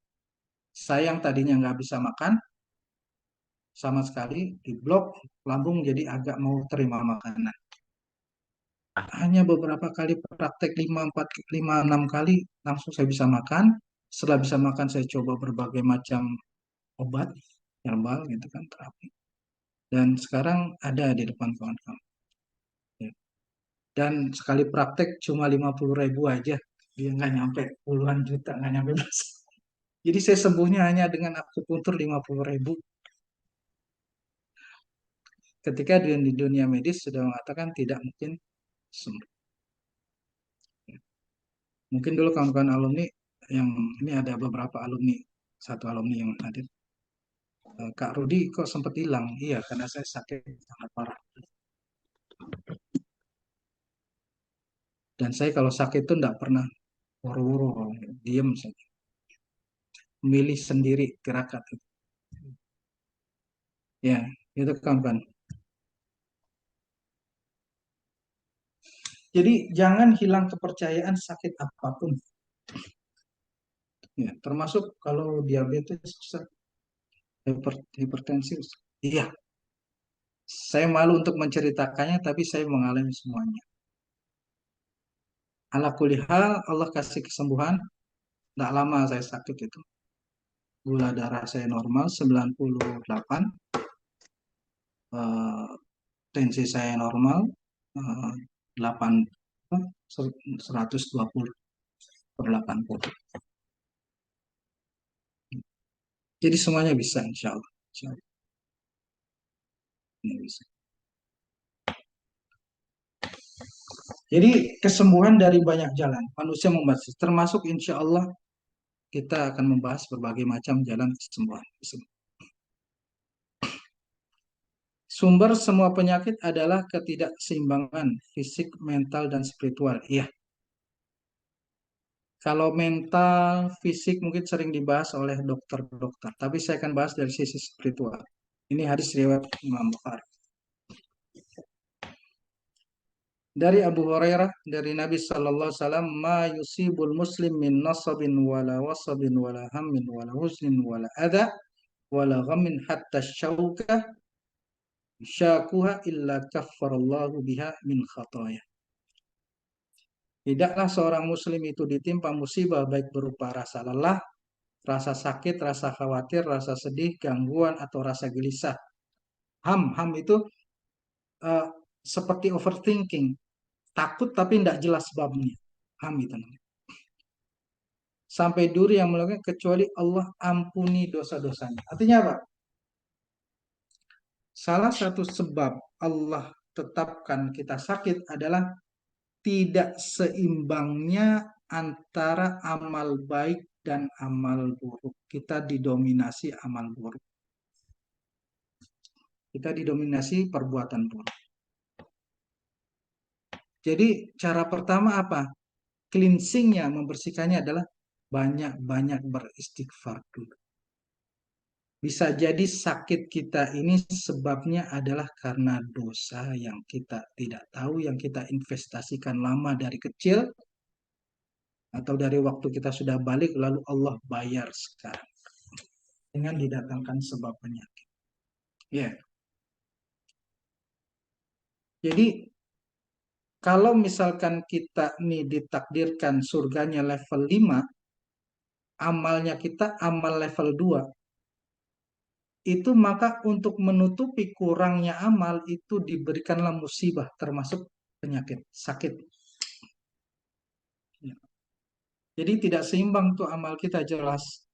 A: Saya yang tadinya nggak bisa makan sama sekali di blok lambung jadi agak mau terima makanan. Hanya beberapa kali praktek 5 4 5 6 kali langsung saya bisa makan. Setelah bisa makan saya coba berbagai macam obat herbal gitu kan terapi. Dan sekarang ada di depan kawan-kawan. Ya. Dan sekali praktek cuma 50.000 aja. Dia nggak nyampe puluhan juta, nggak nyampe belasan. Jadi saya sembuhnya hanya dengan akupuntur 50.000. Ketika di dunia medis sudah mengatakan tidak mungkin sembuh. Mungkin dulu kawan-kawan alumni yang ini ada beberapa alumni, satu alumni yang hadir. Kak Rudi kok sempat hilang? Iya, karena saya sakit sangat parah. Dan saya kalau sakit itu enggak pernah woro-woro, diem saja. Milih sendiri tirakat. Ya, itu kawan-kawan. Jadi jangan hilang kepercayaan sakit apapun. Ya, termasuk kalau diabetes, hipertensi. Iya, saya malu untuk menceritakannya, tapi saya mengalami semuanya. Ala kulihal, Allah kasih kesembuhan. Tidak lama saya sakit itu. Gula darah saya normal 98, eh, tensi saya normal, eh, 8, 120/80. Jadi semuanya bisa insya Allah. Insya Allah, semuanya bisa. Jadi kesembuhan dari banyak jalan. Manusia membahas, termasuk insya Allah kita akan membahas berbagai macam jalan kesembuhan. Sumber semua penyakit adalah ketidakseimbangan fisik, mental, dan spiritual. Iya, kalau mental, fisik mungkin sering dibahas oleh dokter-dokter, tapi saya akan bahas dari sisi spiritual. Ini hadis riwayat Imam Bukhari. Dari Abu Hurairah dari Nabi Sallallahu Alaihi Wasallam, ma yusibul muslim min nasabin wala wasabin wala hammin wala huznin wala adha wala ghammin hatta syauka syakuha illa kaffarallahu biha min khataya. Tidaklah seorang muslim itu ditimpa musibah baik berupa rasa lelah, rasa sakit, rasa khawatir, rasa sedih, gangguan, atau rasa gelisah. Ham itu eh, seperti overthinking, takut tapi tidak jelas sebabnya. Ham itu namanya. Sampai duri yang melakukan kecuali Allah ampuni dosa-dosanya. Artinya apa? Salah satu sebab Allah tetapkan kita sakit adalah tidak seimbangnya antara amal baik dan amal buruk. Kita didominasi amal buruk. Kita didominasi perbuatan buruk. Jadi cara pertama apa? Cleansingnya, membersihkannya adalah banyak-banyak beristighfar dulu. Bisa jadi sakit kita ini sebabnya adalah karena dosa yang kita tidak tahu, yang kita investasikan lama dari kecil, atau dari waktu kita sudah balik, lalu Allah bayar sekarang dengan didatangkan sebab penyakit. Ya, jadi kalau misalkan kita nih ditakdirkan surganya level 5, amalnya kita amal level 2, itu maka untuk menutupi kurangnya amal itu diberikanlah musibah termasuk penyakit, sakit. Ya. Jadi tidak seimbang tuh amal kita jelas.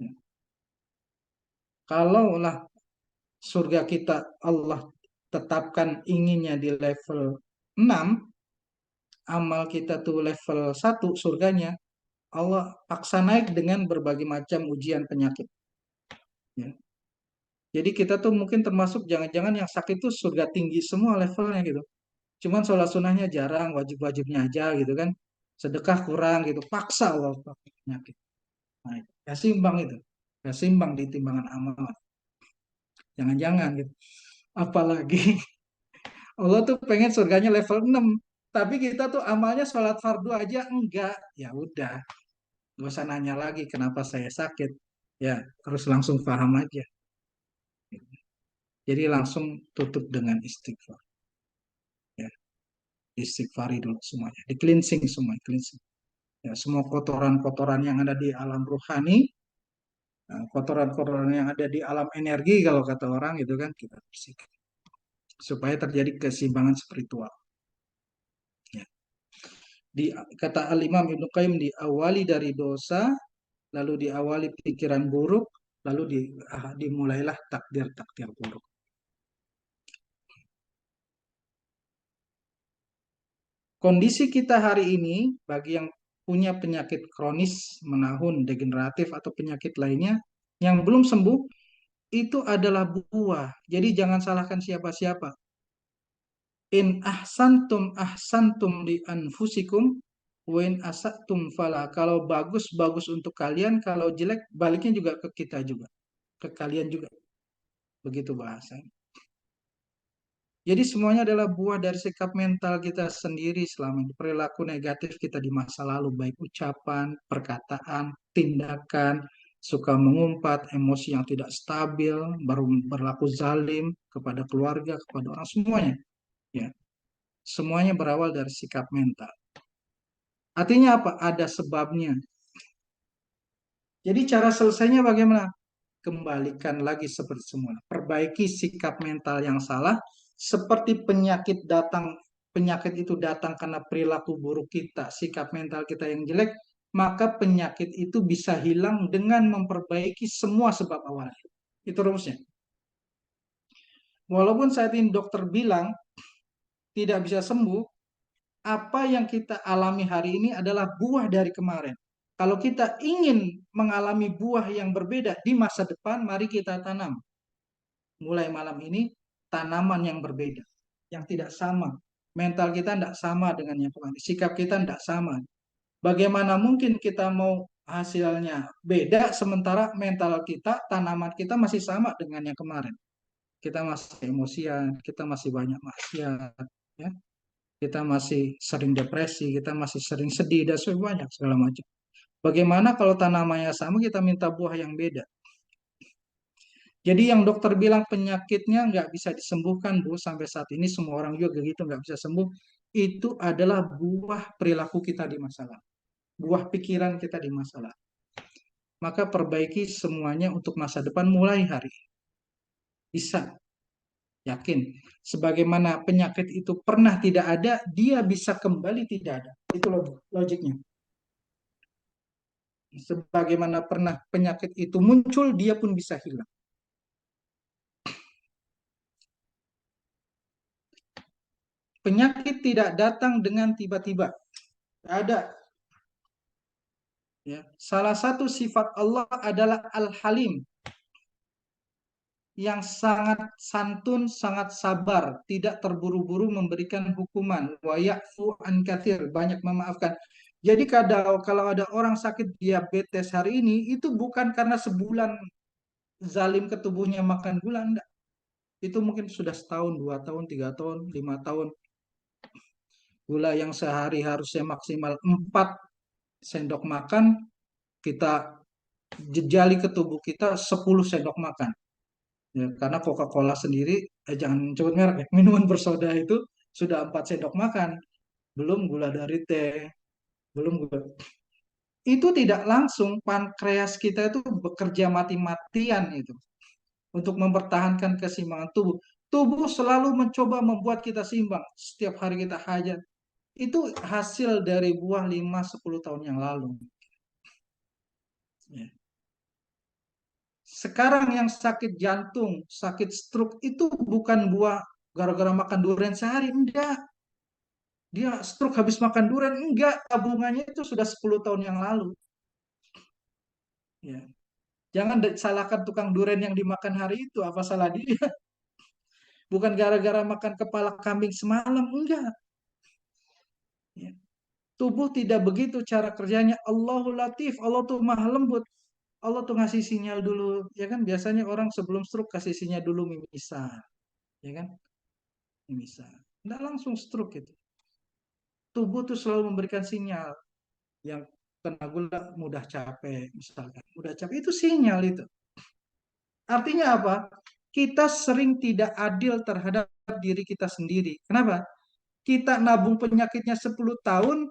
A: Ya. Kalaulah surga kita Allah tetapkan inginnya di level 6, amal kita tuh level 1 surganya, Allah paksa naik dengan berbagai macam ujian penyakit. Ya. Jadi kita tuh mungkin termasuk jangan-jangan yang sakit tuh surga tinggi semua levelnya gitu. Cuman sholat sunnahnya jarang, wajib-wajibnya aja gitu kan. Sedekah kurang gitu, paksa Allah pakai penyakit. Nah, ya seimbang itu. Ya seimbang di timbangan amal. Jangan-jangan gitu. Apalagi Allah tuh pengen surganya level 6. Tapi kita tuh amalnya sholat fardu aja enggak. Ya udah, gak usah nanya lagi kenapa saya sakit. Ya, terus langsung paham aja. Jadi langsung tutup dengan istighfar. Ya, istighfari dulu semuanya. Di cleansing semua, cleansing. Ya, semua kotoran-kotoran yang ada di alam rohani, kotoran-kotoran yang ada di alam energi kalau kata orang itu kan kita bersihkan supaya terjadi keseimbangan spiritual. Ya. Di kata Al-Imam Ibnu Qayyim, diawali dari dosa, lalu diawali pikiran buruk, lalu dimulailah takdir-takdir buruk. Kondisi kita hari ini bagi yang punya penyakit kronis, menahun, degeneratif atau penyakit lainnya yang belum sembuh itu adalah buah. Jadi jangan salahkan siapa-siapa. In ahsantum li anfusikum wa in asatum fala. Kalau bagus bagus untuk kalian, kalau jelek baliknya juga ke kita juga, ke kalian juga. Begitu bahasanya. Jadi semuanya adalah buah dari sikap mental kita sendiri selama ini. Perilaku negatif kita di masa lalu, baik ucapan, perkataan, tindakan, suka mengumpat, emosi yang tidak stabil, baru berlaku zalim kepada keluarga, kepada orang, semuanya. Ya, semuanya berawal dari sikap mental. Artinya apa? Ada sebabnya. Jadi cara selesainya bagaimana? Kembalikan lagi seperti semula. Perbaiki sikap mental yang salah, seperti penyakit itu datang karena perilaku buruk kita, sikap mental kita yang jelek, maka penyakit itu bisa hilang dengan memperbaiki semua sebab awalnya. Itu rumusnya. Walaupun saat ini dokter bilang tidak bisa sembuh, apa yang kita alami hari ini adalah buah dari kemarin. Kalau kita ingin mengalami buah yang berbeda di masa depan, mari kita tanam. Mulai malam ini, tanaman yang berbeda, yang tidak sama. Mental kita tidak sama dengan yang kemarin. Sikap kita tidak sama. Bagaimana mungkin kita mau hasilnya beda, sementara mental kita, tanaman kita masih sama dengan yang kemarin. Kita masih emosian, kita masih banyak maksiat, ya. Kita masih sering depresi, kita masih sering sedih, dan banyak segala macam. Bagaimana kalau tanamannya sama, kita minta buah yang beda? Jadi yang dokter bilang penyakitnya nggak bisa disembuhkan, Bu, sampai saat ini semua orang juga begitu nggak bisa sembuh. itu adalah buah perilaku kita di masa lalu, buah pikiran kita di masa lalu. Maka perbaiki semuanya untuk masa depan mulai hari ini. Bisa, yakin. Sebagaimana penyakit itu pernah tidak ada, dia bisa kembali tidak ada. Itu logiknya. Sebagaimana pernah penyakit itu muncul, dia pun bisa hilang. Penyakit tidak datang dengan tiba-tiba. Ada. Ya. Salah satu sifat Allah adalah Al-Halim, yang sangat santun, sangat sabar, tidak terburu-buru memberikan hukuman. Wa ya'fu an katsir, banyak memaafkan. Jadi kalau ada orang sakit diabetes hari ini, itu bukan karena sebulan zalim ke tubuhnya makan gula, enggak. Itu mungkin sudah setahun, 2 tahun, 3 tahun, 5 tahun. Gula yang sehari harusnya maksimal 4 sendok makan, kita jejali ke tubuh kita 10 sendok makan. Ya, karena Coca-Cola sendiri, jangan sebut merek ya, minuman bersoda itu sudah 4 sendok makan, belum gula dari teh, belum gula. Itu tidak langsung pankreas kita itu bekerja mati-matian itu untuk mempertahankan keseimbangan tubuh. Tubuh selalu mencoba membuat kita seimbang. Setiap hari kita hajat. Itu hasil dari buah 5-10 tahun yang lalu. Ya. Sekarang yang sakit jantung, sakit stroke itu bukan buah gara-gara makan durian sehari, enggak. Dia stroke habis makan durian, enggak. Tabungannya itu sudah 10 tahun yang lalu. Ya. Jangan salahkan tukang durian yang dimakan hari itu, apa salah dia? Bukan gara-gara makan kepala kambing semalam, enggak. Ya. Tubuh tidak begitu cara kerjanya. Allahul Latif, Allah tuh maha lembut. Allah tuh ngasih sinyal dulu, ya kan? Biasanya orang sebelum stroke kasih sinyal dulu mimisan, ya kan? Mimisan. Enggak langsung stroke itu. Tubuh tuh selalu memberikan sinyal. Yang kena gula mudah capek, misalkan. Mudah capek itu sinyal itu. Artinya apa? Kita sering tidak adil terhadap diri kita sendiri. Kenapa? Kita nabung penyakitnya 10 tahun,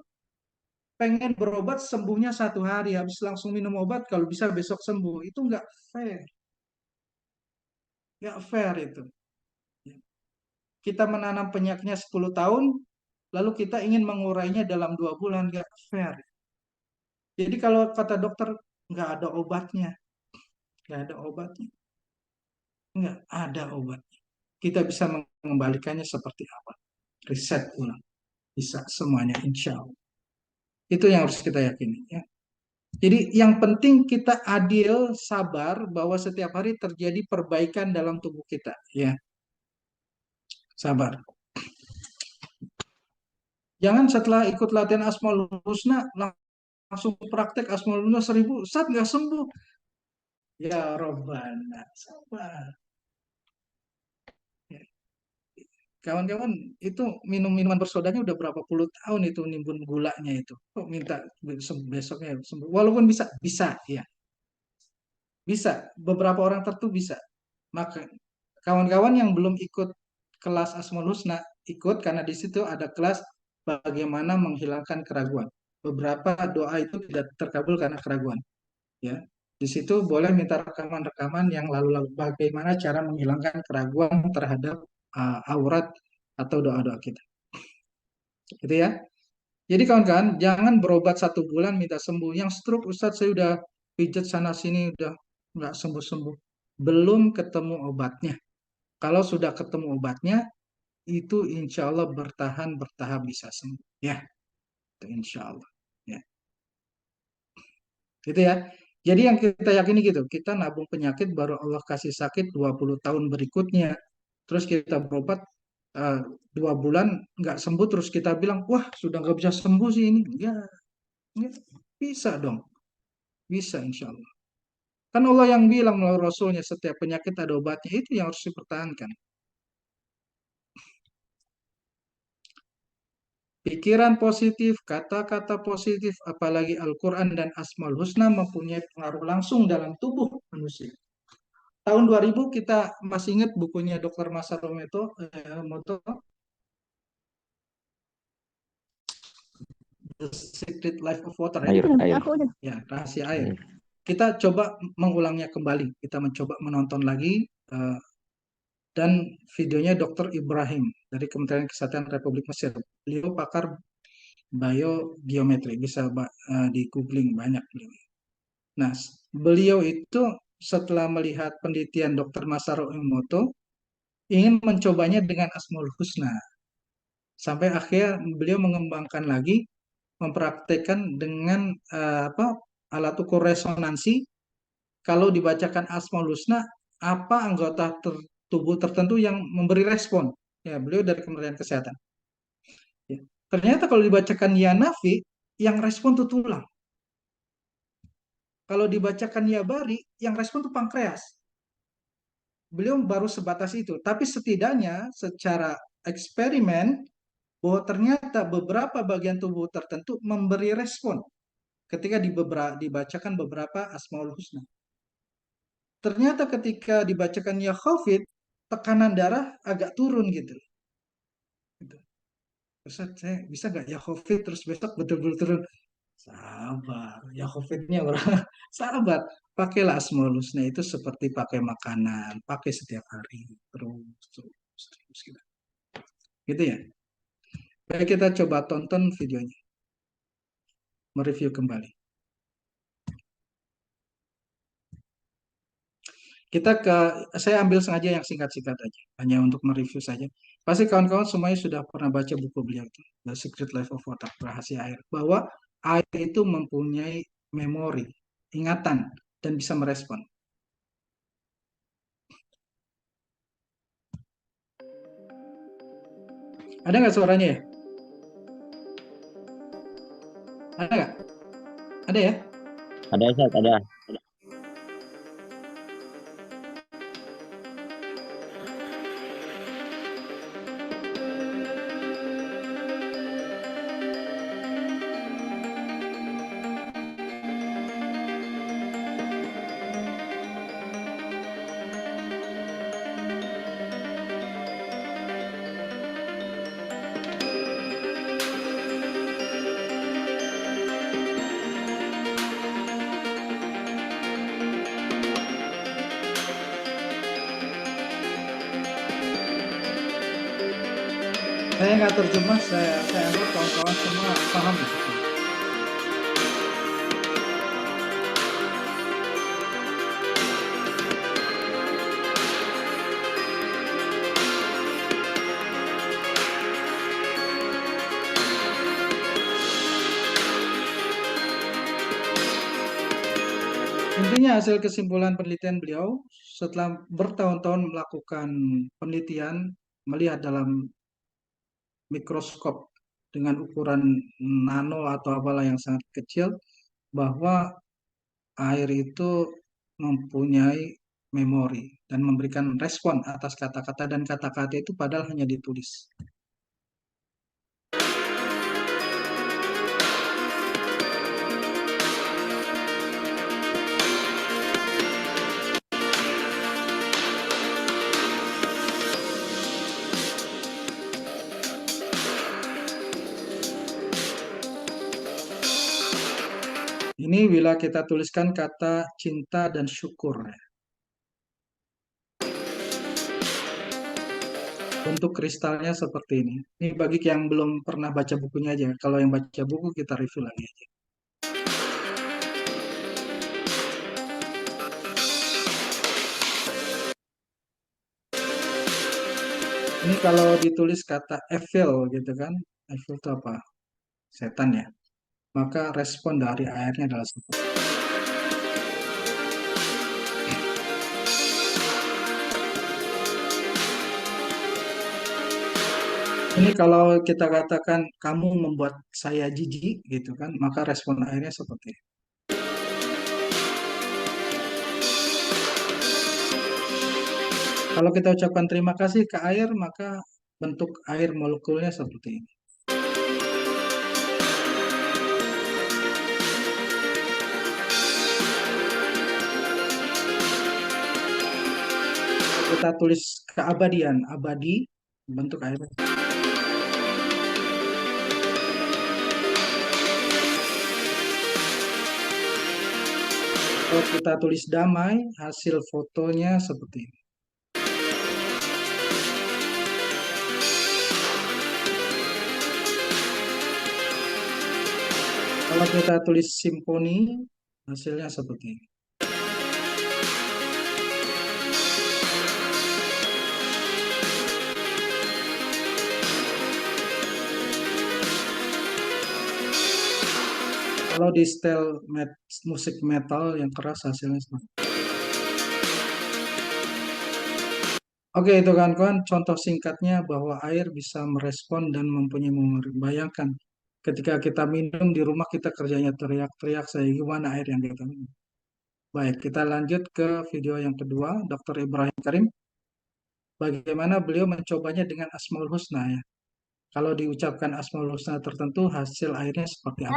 A: pengen berobat sembuhnya 1 hari, habis langsung minum obat, kalau bisa besok sembuh. Itu nggak fair. Nggak fair itu. Kita menanam penyakitnya 10 tahun, lalu kita ingin mengurainya dalam 2 bulan. Nggak fair. Jadi kalau kata dokter, nggak ada obatnya. Nggak ada obatnya. Nggak ada obatnya. Kita bisa mengembalikannya seperti apa? Riset ulang. Bisa semuanya, insya Allah. Itu yang harus kita yakini. Ya. Jadi yang penting kita adil, sabar bahwa setiap hari terjadi perbaikan dalam tubuh kita. Ya, sabar. Jangan setelah ikut latihan Asmaul Husna langsung praktek Asmaul Husna 1000, saat nggak sembuh. Ya Robbana, sabar. Ya. Kawan-kawan itu minum minuman bersodanya udah berapa puluh tahun itu nimbun gulanya itu. Kok minta besoknya sembuh? Walaupun bisa ya. Bisa, beberapa orang tertentu bisa. Maka kawan-kawan yang belum ikut kelas Asmaul Husna, ikut karena di situ ada kelas bagaimana menghilangkan keraguan. Beberapa doa itu tidak terkabul karena keraguan. Ya, di situ boleh minta rekaman-rekaman yang lalu-lalu bagaimana cara menghilangkan keraguan terhadap aurat atau doa-doa kita. Gitu ya. Jadi kawan-kawan, jangan berobat 1 bulan minta sembuh. Yang stroke, Ustadz saya udah pijat sana sini udah nggak sembuh-sembuh. Belum ketemu obatnya. Kalau sudah ketemu obatnya, itu insya Allah bertahan bertahap bisa sembuh. Ya, itu insya Allah. Ya, gitu ya. Jadi yang kita yakini gitu, kita nabung penyakit baru Allah kasih sakit 20 tahun berikutnya. Terus kita berobat eh, 2 bulan nggak sembuh, terus kita bilang, wah sudah nggak bisa sembuh sih ini. Ya, bisa dong, bisa insya Allah. Kan Allah yang bilang melalui Rasulnya setiap penyakit ada obatnya, itu yang harus dipertahankan. Pikiran positif, kata-kata positif, apalagi Al-Quran dan Asmaul Husna mempunyai pengaruh langsung dalam tubuh manusia. Tahun 2000 kita masih ingat bukunya Dr. Masaru Moto, The Secret Life of Water ya.
B: Air, air.
C: Aku udah.
A: Ya, rahasia air. Kita coba mengulangnya kembali. Kita mencoba menonton lagi dan videonya Dr. Ibrahim dari Kementerian Kesehatan Republik Mesir. Beliau pakar biogeometri, bisa di googling banyak beliau. Nah, beliau itu setelah melihat penelitian Dr. Masaru Emoto ingin mencobanya dengan Asmaul Husna. Sampai akhir beliau mengembangkan lagi, mempraktekkan dengan alat ukur resonansi. Kalau dibacakan Asmaul Husna, apa anggota tubuh tertentu yang memberi respon? Ya, beliau dari Kementerian Kesehatan. Ya. Ternyata kalau dibacakan Ya Nafi, yang respon itu tulang. Kalau dibacakan Ya Bari, yang respon itu pankreas. Beliau baru sebatas itu. Tapi setidaknya secara eksperimen, bahwa ternyata beberapa bagian tubuh tertentu memberi respon ketika dibacakan beberapa Asmaul Husna. Ternyata ketika dibacakan Ya Khafid, tekanan darah agak turun gitu. Ustaz, saya bisa nggak Ya Khafid terus besok betul-betul turun? Sabar, ya COVID-nya orang sabar. Pakailah Asmaul Husna itu seperti pakai makanan, pakai setiap hari, terus gitu. Gitu ya. Baik, kita coba tonton videonya, mereview kembali. Saya ambil sengaja yang singkat-singkat aja, hanya untuk mereview saja. Pasti kawan-kawan semuanya sudah pernah baca buku beliau itu, The Secret Life of Water, Rahasia Air, bahwa air itu mempunyai memori, ingatan, dan bisa merespon. Ada nggak suaranya ya? Ada nggak? Ada ya?
B: Ada, Ustaz, ada.
A: Saya nggak terjemah, saya anggap kawan-kawan semua paham. Intinya hasil kesimpulan penelitian beliau setelah bertahun-tahun melakukan penelitian, melihat dalam mikroskop dengan ukuran nano atau apalah yang sangat kecil, bahwa air itu mempunyai memori dan memberikan respon atas kata-kata, dan kata-kata itu padahal hanya ditulis. Ini bila kita tuliskan kata cinta dan syukur. Bentuk kristalnya seperti ini. Ini bagi yang belum pernah baca bukunya aja. Kalau yang baca buku kita review lagi aja. Ini kalau ditulis kata evil gitu kan. Evil itu apa? Setan ya. Maka respon dari airnya adalah seperti ini. Ini kalau kita katakan kamu membuat saya jijik gitu kan, maka respon airnya seperti ini. Kalau kita ucapkan terima kasih ke air, maka bentuk air molekulnya seperti ini. Kita tulis keabadian, abadi, bentuk air. Kalau kita tulis damai, hasil fotonya seperti ini. Kalau kita tulis simfoni, hasilnya seperti ini. Kalau di style musik metal yang keras hasilnya seperti ini. Oke, itu kawan-kawan contoh singkatnya bahwa air bisa merespon dan mempunyai memori. Bayangkan ketika kita minum di rumah kita kerjanya teriak-teriak, saya gimana air yang kita minum. Baik, kita lanjut ke video yang kedua, Dr. Ibrahim Karim. Bagaimana beliau mencobanya dengan Asmaul Husna ya. Kalau diucapkan Asmaul Husna tertentu, hasil airnya seperti apa?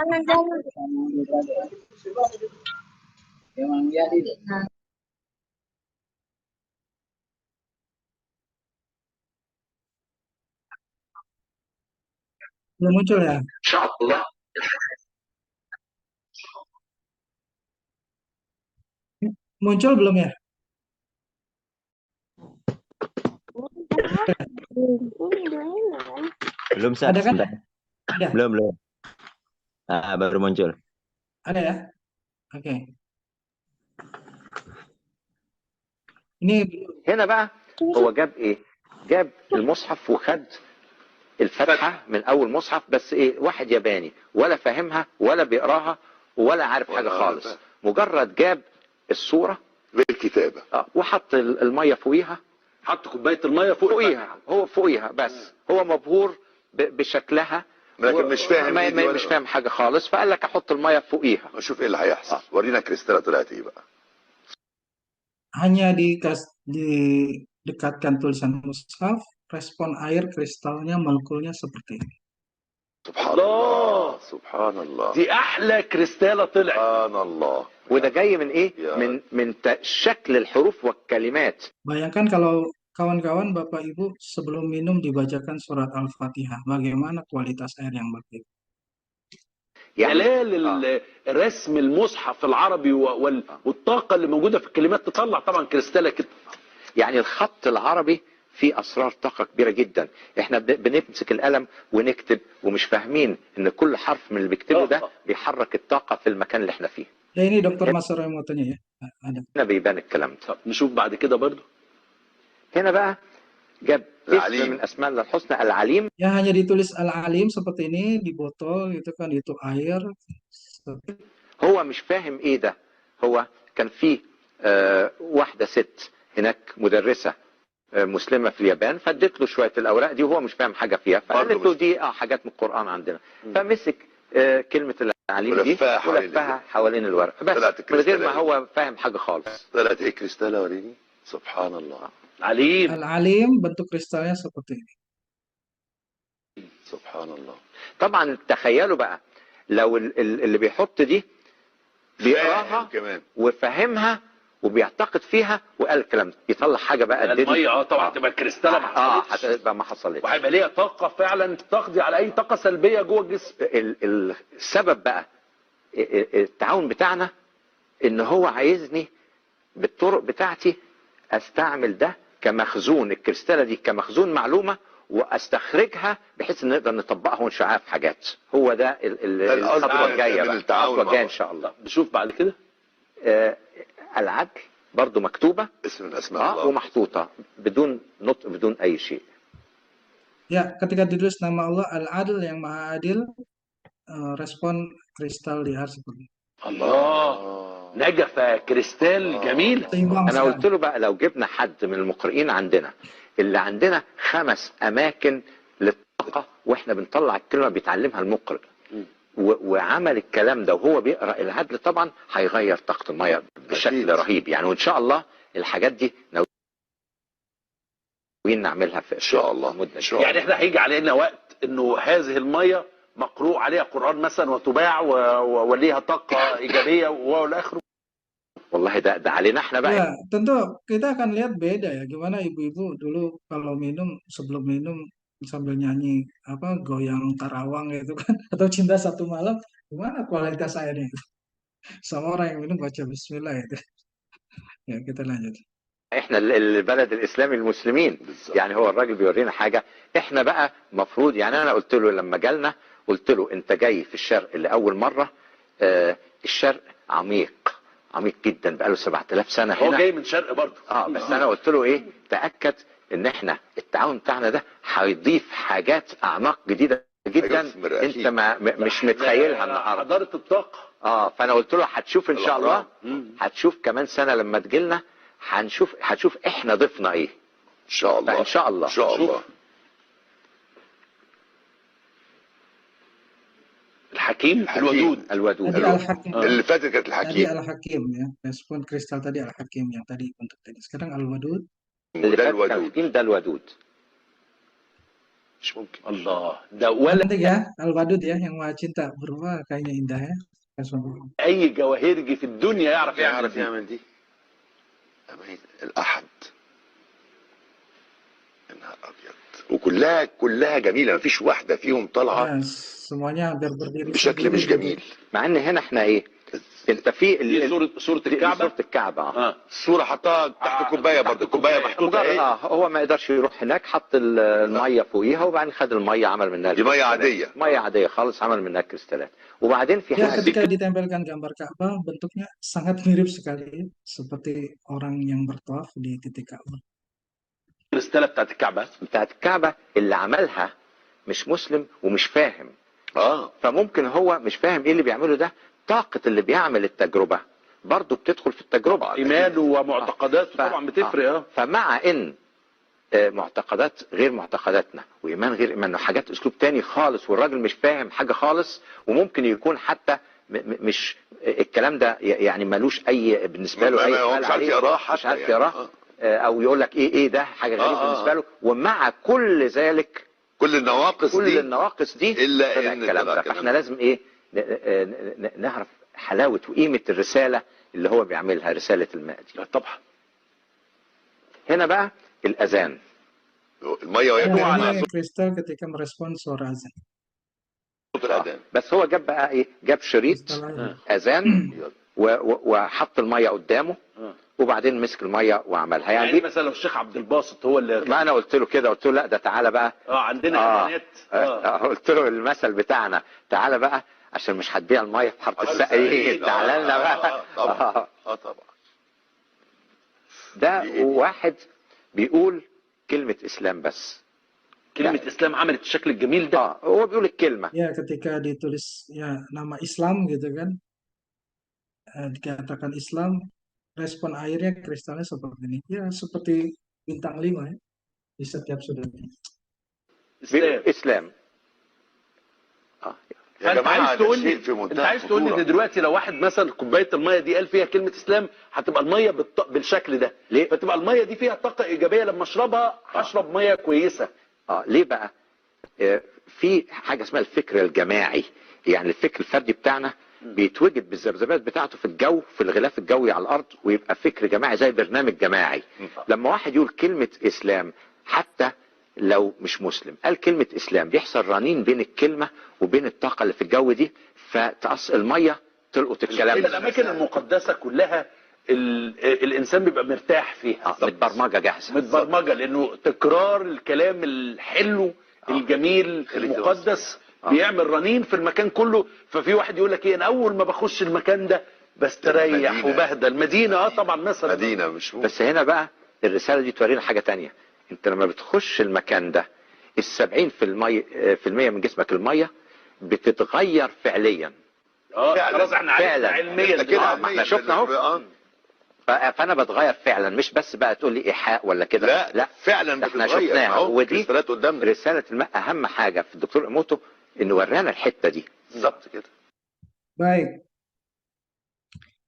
A: Belum muncul ya? Muncul belum ya?
B: Belum, Sat.
A: Ada kan?
B: Sebentar.
A: Ada?
B: Belum. Baru muncul.
A: Ada ya? Oke. Ini
D: هنا بقى هو جاب ايه؟ جاب المصحف وخد الفتحة من اول مصحف، بس ايه، واحد ياباني ولا فاهمها ولا بيقراها ولا عارف حاجة خالص، مجرد جاب الصورة
E: بالكتابة
D: وحط المية فوقيها،
E: حط كوباية المية
D: فوقيها هو فوقيها بس، هو مبهور بشكلها،
E: لكن مش فاهم
D: مش فاهم حاجة خالص، فقال لك احط المية فوقيها.
E: شوف ايه اللي هيحصل. ورينا كريستاله طلعت ايه بقى.
A: hanya didekatkan tulisan mushaf, respon air kristalnya molekulnya seperti ini.
E: سبحان الله
F: دي احلى كريستاله طلعت.
E: سبحان الله.
D: وده جاي من ايه؟ من شكل الحروف والكلمات.
A: Bayangkan kalau kawan-kawan Bapak Ibu sebelum minum dibacakan surat Al-Fatihah, bagaimana kualitas air yang baik?
F: جلال رسم المصحف العربي والطاقه اللي موجوده في الكلمات تطلع طبعا كريستاله كده.
D: يعني الخط العربي فيه اسرار طاقه كبيره جدا، احنا بنمسك القلم ونكتب ومش فاهمين ان كل حرف من اللي بيكتبه ده بيحرك الطاقه في المكان اللي احنا فيه.
A: Ya ini Dokter Masaro yang mau tanya ya. Ada.
D: هنا بيبان الكلام ده.
F: طب نشوف بعد كده برضو.
D: هنا بقى جاب اسم من اسماء الله الحسنى العليم.
A: Ya hanya ditulis Al-Alim seperti ini di botol itu kan, itu air.
D: هو مش فاهم ايه ده. هو كان في واحده ست هناك مدرسه مسلمه في اليابان، فادت له شويه الاوراق دي وهو مش فاهم حاجه فيها، فقالت له دي حاجات من القران عندنا، فمسك كلمه العليم دي ولفها حوالين الورق بس من غير ما هو فاهم حاجه خالص.
E: طلعت ايه كريستاله وريني. سبحان الله.
F: عليم.
A: Al-Alim bentuk kristalnya seperti ini.
E: سبحان الله.
D: طبعا تخيلوا بقى لو اللي بيحط دي بيقراها وفهمها وبيعتقد فيها وقال الكلام ده، يطلع حاجه بقى
F: الميه طبعا تبقى الكريستاله
D: هتبقى ما حصلتش،
F: وهيبقى ليها طاقه فعلا تقضي على اي طاقه سلبيه جوه الجسم.
D: السبب بقى التعاون بتاعنا ان هو عايزني بالطرق بتاعتي استعمل ده كمخزون، الكريستاله دي كمخزون معلومه، واستخرجها بحيث ان نقدر نطبقها ونشعها في حاجات. هو ده الخطوه الجايه بقى، الخطوه الجايه ان شاء الله.
F: نشوف بعد كده.
D: العدل برضو مكتوبه
E: اسم من اسماء الله
D: ومحطوطه بدون نطق بدون اي شيء.
A: Ya, ketika ditulis nama Allah Al-Adil yang Maha Adil, respon kristal di air seperti ini.
F: الله نجفة كريستال جميل.
D: انا قلت له بقى لو جبنا حد من المقرئين عندنا اللي عندنا 5 اماكن للطاقه واحنا بنطلع الكلمه بيتعلمها المقرئ وعمل الكلام ده وهو بيقرا العدل، طبعا هيغير طاقه الميه بشكل رهيب يعني، وان شاء الله الحاجات دي ناويين نعملها في
E: ان شاء الله.
F: يعني احنا هيجي علينا وقت انه هذه الميه مقروء عليها قرآن مثلا وتباع وليها طاقة إيجابية والآخر.
D: والله ده علينا احنا بقى.
A: Ya, tentu kita akan lihat beda ya, gimana ibu-ibu dulu kalau minum, sebelum minum sambil nyanyi goyang Karawang gitu kan, atau Cinta Satu Malam, gimana kualitas airnya itu. Sama orang yang minum baca Bismillah itu. Ya kita lanjut.
D: احنا البلد الاسلامي المسلمين.
E: بالظبط.
D: يعني هو الراجل بيورينا حاجه، احنا بقى مفروض، يعني انا قلت له لما جالنا، قلت له انت جاي في الشرق لاول مره. الشرق عميق، عميق جدا، بقاله 7000 سنه
F: هو
D: هنا.
F: جاي من شرق برضه.
D: بس انا قلت له ايه، تاكد ان احنا التعاون بتاعنا ده هيضيف حاجات اعماق جديده جدا
E: هيثمر
D: انت
E: أكيد.
D: مش متخيلها النهارده.
F: حضاره الطاقه.
D: فانا قلت له هتشوف ان شاء الله،
E: الأهرام.
D: هتشوف كمان سنه لما تجيلنا، هتشوف احنا ضفنا ايه.
E: ان شاء الله.
D: ان شاء الله.
E: ان شاء الله.
F: الحكيم
E: الحكيم.
F: الودود.
D: الودود.
A: Tadi Al-Hakim.
E: اللي فاتت كانت
A: Tadi
E: الحكيم.
A: Al-Hakim ya. Respon kristal tadi Al-Hakim yang tadi untuk tadi. Sekarang Al-Wadud.
D: اللي
E: وده
D: فات كان
E: الودود.
D: الحكيم، ده الودود.
E: مش ممكن.
F: الله، ده ولا
A: Cantik ya, Al-Wadud ya, yang maha cinta. Berubah kayaknya indah ya. Respon.
F: اي جواهرجي في الدنيا يعرف يعمل
E: يعرف
F: دي.
E: يعمل دي. أمين. الأحد. يا نهار أبيض. وكلها جميلة، مفيش واحدة فيهم طالعة
A: Ya, semuanya hampir berdiri
E: بشكل
A: sendiri
E: مش
A: gitu.
E: جميل.
D: مع ان هنا احنا ايه، انت في
F: دي صورة
D: دي
F: الكعبة.
D: صورة الكعبة.
E: الصورة حطها تحت الكوباية برضه، الكوباية محطوطة
D: مجرد
E: ايه؟
D: هو ما يقدرش يروح هناك، حط الميه فوقيها، وبعدين خد الميه عمل منها
E: دي مية
D: كريستالات.
E: عادية.
D: ميه عاديه خالص، عمل منها كريستالات. وبعدين في
A: Ya,
D: حاجه
A: ketika ditempelkan gambar Ka'bah, bentuknya sangat mirip sekali seperti orang yang bertawaf di titik Ka'bah.
F: الرسالة بتاعت الكعبة.
D: بتاعت الكعبه اللي عملها مش مسلم ومش فاهم. فممكن هو مش فاهم ايه اللي بيعمله ده، طاقه اللي بيعمل التجربه برضه بتدخل في التجربه.
F: ايمانه ومعتقداته طبعا بتفرق.
D: فمع ان معتقدات غير معتقداتنا، وايمان غير ايماننا، حاجات اسلوب تاني خالص، والراجل مش فاهم حاجه خالص، وممكن يكون حتى مش الكلام ده يعني ملوش اي بالنسبه له اي
E: هو مش عارف يقراه حتى،
D: مش عارف
E: يعني.
D: يقراه. او يقول لك ايه ده حاجه غريبه بالنسبه له. ومع كل ذلك،
E: كل النواقص
D: كل
E: دي
D: النواقص دي
E: إلا
D: طلع
E: إن
D: الكلام
E: طلع
D: ده.
E: كلام.
D: فاحنا لازم ايه، نعرف حلاوه وقيمه الرساله اللي هو بيعملها، رساله الماء دي.
F: طبعا.
D: هنا بقى الاذان.
E: المية وهي
A: Ya,
E: بتعمل
A: ini kristal ketika merespon suara azan.
E: صوت الأذان.
D: بس هو جاب بقى ايه، جاب شريط
A: Kristal
D: اذان وحط الميه قدامه، وبعدين مسك الميه وعملها.
F: يعني
D: يعني
F: مثلا لو الشيخ عبد الباسط هو اللي
D: ما انا قلت له كده، قلت له لا ده تعالى بقى.
F: عندنا اعلانات.
D: قلت له المثل بتاعنا، تعالى بقى عشان مش هتبيع الميه في حاره السقايين، تعالى لنا بقى.
E: طبعا. طبعا.
D: ده واحد بيقول كلمه اسلام بس.
F: كلمة إسلام عملت الشكل الجميل ده.
D: هو بيقول الكلمة.
A: ya ketika ditulis ya nama Islam gitu kan, dikatakan Islam, respon airnya kristalnya seperti ini. Ya seperti bintang 5 ya di setiap sudutnya.
D: إسلام.
E: يا
F: فانت
E: جماعة
F: عايز
E: ده
F: تقول
E: شيء في
F: لي، انت
E: منتهى
F: عايز تقول لي
E: الخطورة.
F: ان دلوقتي لو واحد مثلا كوبايه الميه دي قال فيها كلمه اسلام، هتبقى الميه بالشكل ده.
D: ليه؟
F: فتبقى الميه دي فيها طاقه ايجابيه، لما اشربها هشرب ميه كويسه.
D: ليه بقى؟ في حاجة اسمها الفكر الجماعي. يعني الفكر الفردي بتاعنا بيتوجد بالذبذبات بتاعته في الجو، في الغلاف الجوي على الارض، ويبقى فكر جماعي زي برنامج جماعي. لما واحد يقول كلمة اسلام، حتى لو مش مسلم، قال كلمة اسلام، بيحصل رنين بين الكلمة وبين الطاقة اللي في الجو دي، فتقص المية تلقط الكلام.
F: الاماكن المقدسه كلها الانسان بيبقى مرتاح فيها.
D: متبرمجة جاهزة.
F: متبرمجه، لانه تكرار الكلام الحلو الجميل المقدس بيعمل رنين في المكان كله. ففي واحد يقول لك ايه، انا اول ما بخش المكان ده بستريح وبهدى. المدينه طبعا مثلا
E: مدينة مش ممكن.
D: بس هنا بقى الرسالة دي تورينا حاجة تانية. انت لما بتخش المكان ده، 70% من جسمك المية بتتغير فعليا.
F: خلاص احنا عرفنا علميا
E: كده
D: احنا شفنا اهو. فانا بتغير فعلا، مش بس بقى تقول لي ايحاء ولا كده.
E: لا فعلا
D: احنا
E: بتتغير.
D: شفناها.
E: أهو
D: ودي
E: كريستالات قدامنا.
D: رسالة الماء اهم حاجة في الدكتور ايموتو، انه ورانا الحتة دي
E: بالظبط كده.
A: Baik.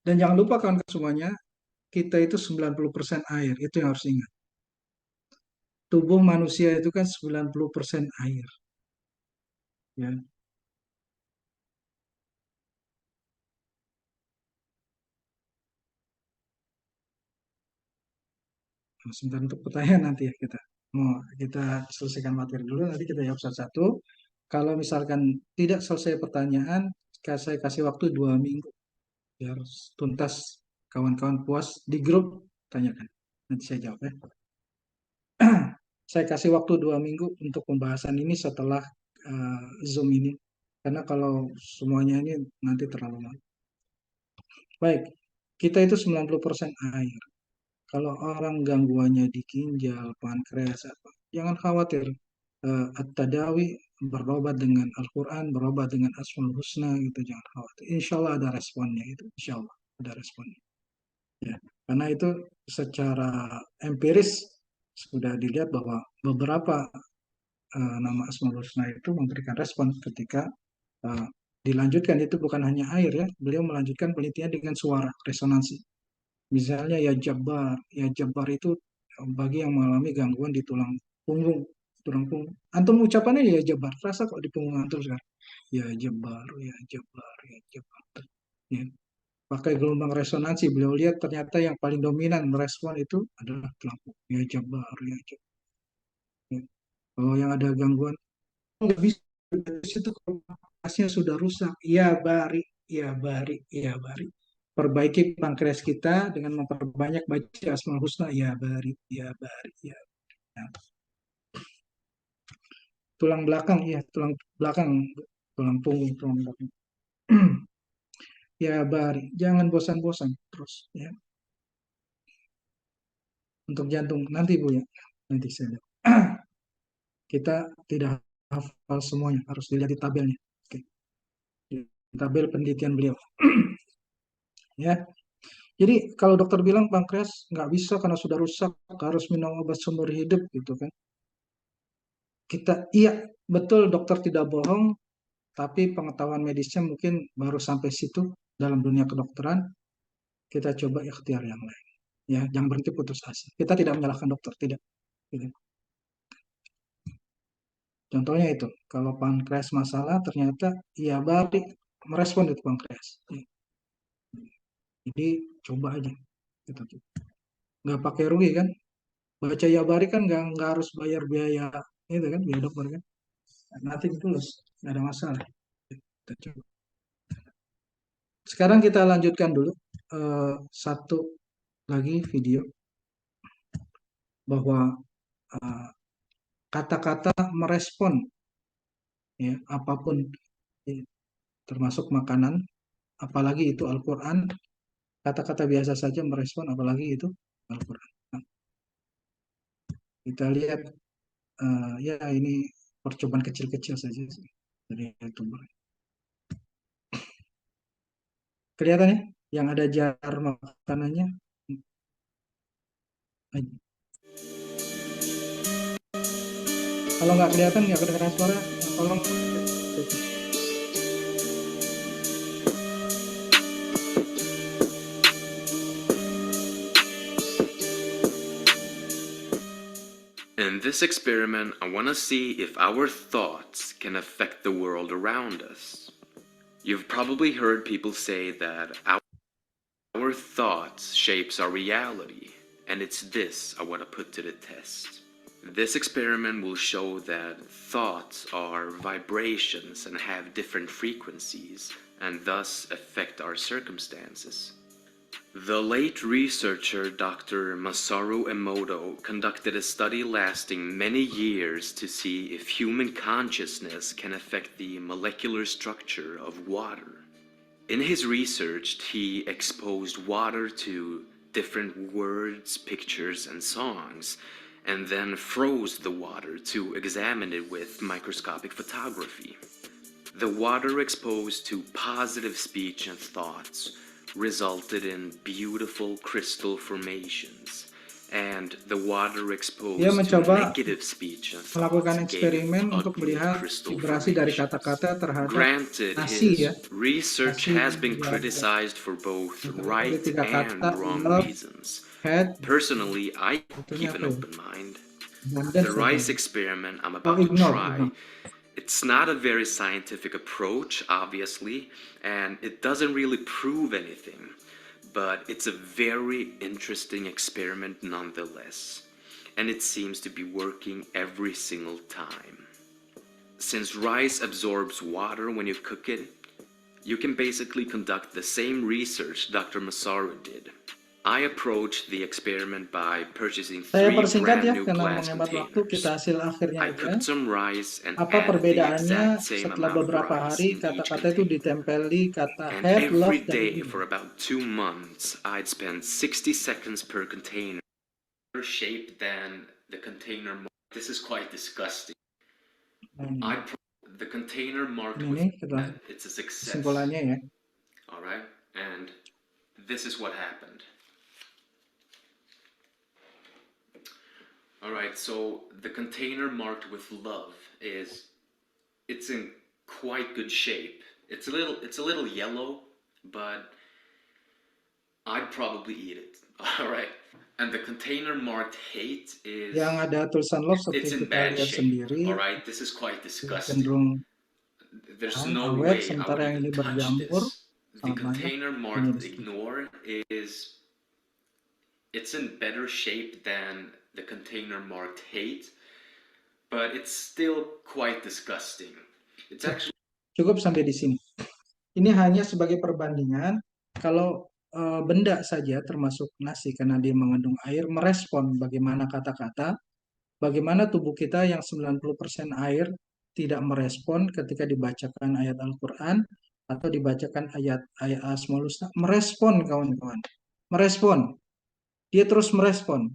A: Dan jangan lupa kawan-kawan semuanya, kita itu 90% air, itu yang harus ingat. Tubuh manusia itu kan 90% air. Ya. Nah, sebentar untuk pertanyaan nanti ya kita selesaikan materi dulu, nanti kita jawab satu-satu. Kalau misalkan tidak selesai pertanyaan, saya kasih waktu 2 minggu. biar tuntas, kawan-kawan puas di grup tanyakan. Nanti saya jawab ya. Saya kasih waktu 2 minggu untuk pembahasan ini setelah Zoom ini. Karena kalau semuanya ini nanti terlalu lama. Baik, kita itu 90% air. Kalau orang gangguannya di ginjal, pankreas, apa, jangan khawatir. At-Tadawi berobat dengan Al-Quran, berobat dengan Asmaul Husna, gitu, jangan khawatir. Insya Allah ada responnya itu, insya Allah ada responnya. Ya, karena itu secara empiris sudah dilihat bahwa beberapa nama Asmaul Husna itu memberikan respon ketika dilanjutkan. Itu bukan hanya air ya, beliau melanjutkan penelitian dengan suara resonansi. Misalnya ya Jabbar itu bagi yang mengalami gangguan di tulang punggung. Antum ucapannya ya Jabbar, rasa kok di punggung antum sekarang. Ya Jabbar, ya Jabbar, ya Jabbar. Ya. Pakai gelombang resonansi, beliau lihat ternyata yang paling dominan merespon itu adalah tulang punggung. Ya Jabbar, ya Jabbar. Ya. Kalau yang ada gangguan, nggak bisa itu komunikasinya sudah rusak. Ya Bari, ya Bari, ya Bari. Perbaiki pankreas kita dengan memperbanyak baca Asmaul Husna, ya Bari, ya Bari, ya. Ya. Tulang belakang, ya tulang belakang, tulang punggung, tulang belakang. Ya Bari, jangan bosan-bosan terus ya. Untuk jantung nanti Bu ya, nanti saya lihat. Kita tidak hafal semuanya, harus dilihat di tabelnya. Oke. Di tabel penelitian beliau. Ya. Jadi kalau dokter bilang pankreas nggak bisa karena sudah rusak, harus minum obat seumur hidup gitu kan. Iya betul dokter tidak bohong, tapi pengetahuan medisnya mungkin baru sampai situ dalam dunia kedokteran. Kita coba ikhtiar yang lain. Ya, jangan berhenti putus asa. Kita tidak menyalahkan dokter, tidak. Gitu. Contohnya itu, kalau pankreas masalah ternyata ya balik merespon itu pankreas. Ya. Jadi coba aja. Gitu. Nggak pakai rugi kan? Baca Yabari kan nggak harus bayar biaya itu kan, biaya dokter kan. Nanti tulus, nggak ada masalah. Kita coba. Sekarang kita lanjutkan dulu satu lagi video bahwa kata-kata merespon ya apapun ya, termasuk makanan, apalagi itu Al-Quran, kata-kata biasa saja merespon, apalagi itu Al-Quran. Nah, kita lihat ya ini percobaan kecil-kecil saja dari YouTuber. Kelihatan ya, yang ada jar makanannya. Kalau nggak kelihatan, nggak kedengaran suara, tolong.
G: In this experiment, I want to see if our thoughts can affect the world around us. You've probably heard people say that our thoughts shapes our reality, and it's this I want to put to the test. This experiment will show that thoughts are vibrations and have different frequencies, and thus affect our circumstances. The late researcher Dr. Masaru Emoto conducted a study lasting many years to see if human consciousness can affect the molecular structure of water. In his research, he exposed water to different words, pictures, and songs, and then froze the water to examine it with microscopic photography. The water exposed to positive speech and thoughts resulted in beautiful crystal formations, and the water exposed to negative speech and
A: melakukan
G: thoughts
A: eksperimen
G: gave
A: untuk
G: ugly
A: melihat
G: crystal
A: vibrasi dari
G: formations.
A: kata-kata terhadap
G: Granted,
A: nasi ya.
G: his research
A: Nasi
G: has been
A: ya,
G: criticized for both
A: ada
G: right
A: tiga
G: and
A: kata,
G: wrong
A: love,
G: reasons.
A: head,
G: Personally, I
A: Itunya
G: keep
A: apa
G: an
A: ya?
G: open mind.
A: Abundance
G: The rice
A: apa?
G: experiment I'm
A: Oh,
G: about to
A: ignore.
G: try, it's not a very scientific approach, obviously, and it doesn't really prove anything, but it's a very interesting experiment nonetheless, and it seems to be working every single time. Since rice absorbs water when you cook it, You can basically conduct the same research Dr. Masaru did. I approached the experiment by purchasing
A: Saya
G: 3
A: persingkat
G: brand
A: ya,
G: new
A: karena
G: glass
A: menghemat waktu,
G: containers.
A: kita hasil akhirnya
G: I
A: itu ya.
G: cooked some rice and
A: Apa
G: added the
A: perbedaannya
G: exact same
A: setelah
G: amount of
A: beberapa
G: rice
A: hari
G: in each
A: kata-kata itu
G: container.
A: ditempeli kata
G: And
A: have, love,
G: every
A: dan
G: day
A: ini.
G: for about 2 months, I'd spend 60 seconds per container. Better shape than the container. This is quite disgusting.
A: Nah,
G: The container marked
A: ini
G: with
A: nih kita
G: it's a success.
A: kesimpulannya ya.
G: All right, and this is what happened. All right, so the container marked with love it's in quite good shape. It's a little yellow, but I'd probably eat it. All right, and the container marked hate is
A: Yang ada tulisan love
G: it's
A: seperti
G: in
A: kita
G: bad
A: lihat
G: shape.
A: sendiri,
G: All right, this is quite disgusting.
A: cenderung
G: There's no
A: awet,
G: way I
A: sementara
G: would
A: yang ini
G: even touch
A: berjamur,
G: this. The
A: sangat banyak.
G: container
A: Ini
G: marked
A: di sini.
G: ignore it's in better shape than the container marked hate, but it's still quite disgusting. It's actually
A: Cukup sampai di sini. Ini hanya sebagai perbandingan kalau benda saja termasuk nasi karena dia mengandung air merespon bagaimana kata-kata, bagaimana tubuh kita yang 90% air tidak merespon ketika dibacakan ayat Al-Qur'an atau dibacakan ayat Asmaul Husna, merespon kawan-kawan. Merespon. Dia terus merespon.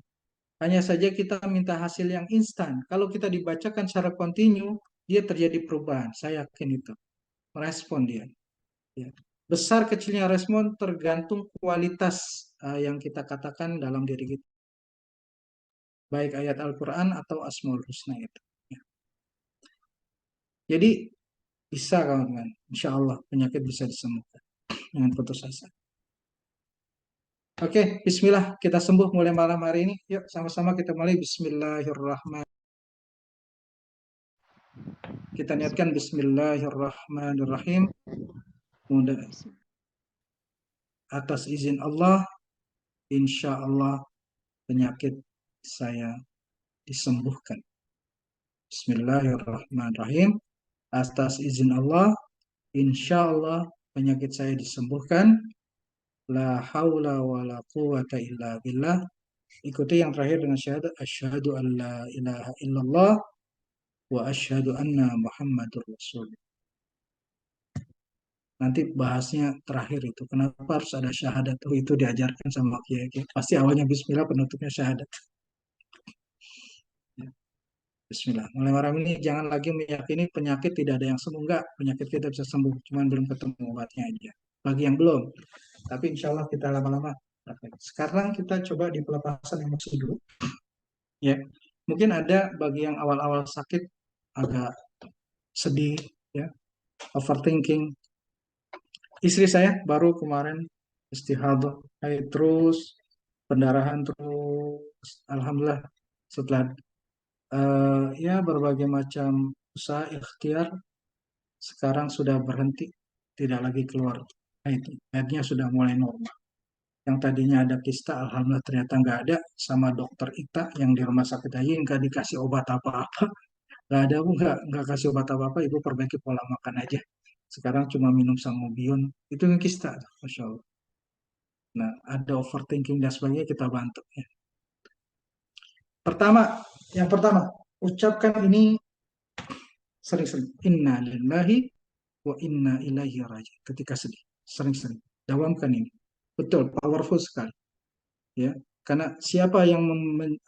A: Hanya saja kita minta hasil yang instan. Kalau kita dibacakan secara kontinu, dia terjadi perubahan. Saya yakin itu. Merespon dia. Ya. Besar kecilnya respon tergantung kualitas yang kita katakan dalam diri kita. Baik ayat Al-Quran atau Asmaul Husna itu. Ya. Jadi bisa kawan-kawan. Insya Allah penyakit bisa disembuhkan. Jangan putus asa. Oke, bismillah, kita sembuh mulai malam hari ini. Yuk, sama-sama kita mulai. Bismillahirrahmanirrahim. Kita niatkan Bismillahirrahmanirrahim. Mudah atas izin Allah, insya Allah penyakit saya disembuhkan. Bismillahirrahmanirrahim. Atas izin Allah, insya Allah penyakit saya disembuhkan. La haula wa la quwata illa billah. Ikuti yang terakhir dengan syahadat asyhadu an la ilaha illallah wa asyhadu anna Muhammadur Rasul. Nanti bahasnya terakhir itu. Kenapa harus ada syahadat? Itu diajarkan sama kiai. Pasti awalnya bismillah, penutupnya syahadat. Bismillah. Mulai malam ini jangan lagi meyakini penyakit tidak ada yang sembuh. Enggak, penyakit kita bisa sembuh. Cuman belum ketemu obatnya aja. Bagi yang belum. Tapi insya Allah kita lama-lama. Sekarang kita coba di pelepasan emosi dulu. Ya, mungkin ada bagi yang awal-awal sakit agak sedih, ya, overthinking. Istri saya baru kemarin istihadah, terus pendarahan terus, alhamdulillah setelah ya berbagai macam usaha ikhtiar sekarang sudah berhenti, tidak lagi keluar. Akhirnya sudah mulai normal. Yang tadinya ada kista, alhamdulillah ternyata nggak ada, sama dokter Ita yang di rumah sakit aja nggak dikasih obat apa-apa, nggak ada, Bu, nggak kasih obat apa-apa, Ibu perbaiki pola makan aja. Sekarang cuma minum sangobion, itu yang kista, Masya Allah. Nah, ada overthinking dan sebagainya, kita bantu. Ya. Yang pertama, ucapkan ini sering-sering. Inna lillahi wa inna ilaihi raji'un. Ketika sedih, sering-sering. Dawamkan ini. Betul, powerful sekali. Ya, karena siapa yang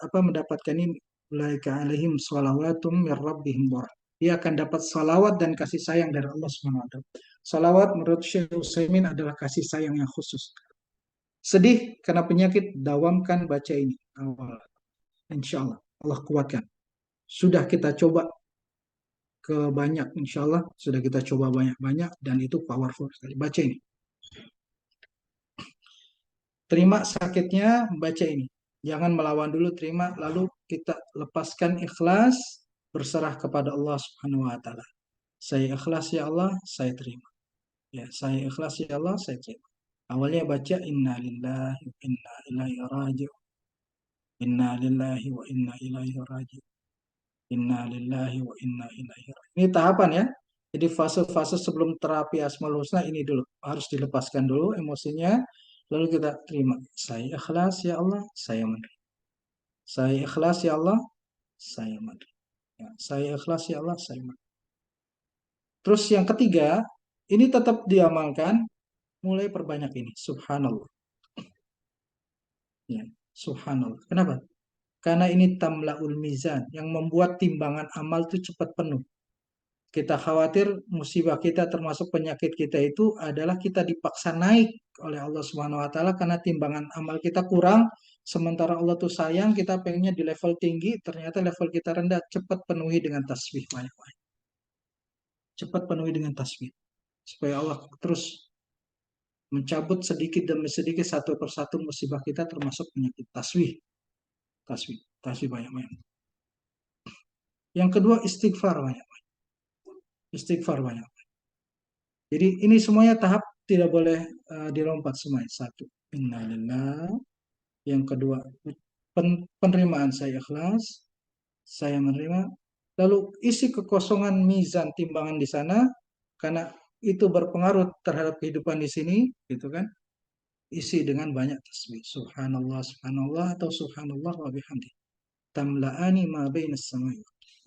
A: mendapatkan ini, ulaika alaihim shalawatum mir rabbihim wa dia akan dapat salawat dan kasih sayang dari Allah SWT. Salawat menurut Syekh Utsaimin adalah kasih sayang yang khusus. Sedih karena penyakit, dawamkan baca ini awal. Insya Allah, Allah kuatkan. Sudah kita coba ke banyak, insya Allah sudah kita coba banyak-banyak dan itu powerful sekali. Baca ini. Terima sakitnya, baca ini. Jangan melawan dulu, terima, lalu kita lepaskan ikhlas, berserah kepada Allah Subhanahu wa taala. Saya ikhlas ya Allah, saya terima. Ya, saya ikhlas ya Allah, saya terima. Awalnya baca inna lillahi wa inna ilaihi raji'un. Inna lillahi wa inna ilaihi raji'un. Inna lillahi wa inna ilaihi raji'un. Ini tahapan ya. Jadi fase-fase sebelum terapi Asmaul Husna ini dulu harus dilepaskan dulu emosinya, lalu kita terima. Saya ikhlas ya Allah, saya menerima. Saya ikhlas ya Allah, saya menerima. Ya, saya ikhlas ya Allah, saya menerima. Terus yang ketiga, ini tetap diamalkan, mulai perbanyak ini. Subhanallah. Ya, subhanallah. Kenapa? Karena ini tamlaul mizan, yang membuat timbangan amal itu cepat penuh. Kita khawatir musibah kita termasuk penyakit kita itu adalah kita dipaksa naik oleh Allah Subhanahu wa taala karena timbangan amal kita kurang, sementara Allah tuh sayang, kita pengennya di level tinggi, ternyata level kita rendah, cepat penuhi dengan tasbih banyak-banyak. Cepat penuhi dengan tasbih supaya Allah terus mencabut sedikit demi sedikit satu persatu musibah kita termasuk penyakit. Tasbih, tasbih, tasbih banyak-banyak. Yang kedua istighfar banyak. Istighfar banyak. Jadi ini semuanya tahap tidak boleh dilompat semuanya. Satu, innalillah. Yang kedua, penerimaan saya ikhlas, saya menerima. Lalu isi kekosongan mizan timbangan di sana, karena itu berpengaruh terhadap kehidupan di sini, gitu kan? Isi dengan banyak tasbih. Subhanallah, subhanallah, atau subhanallah wa bihamdi. Tamla'ani ma bainas samai.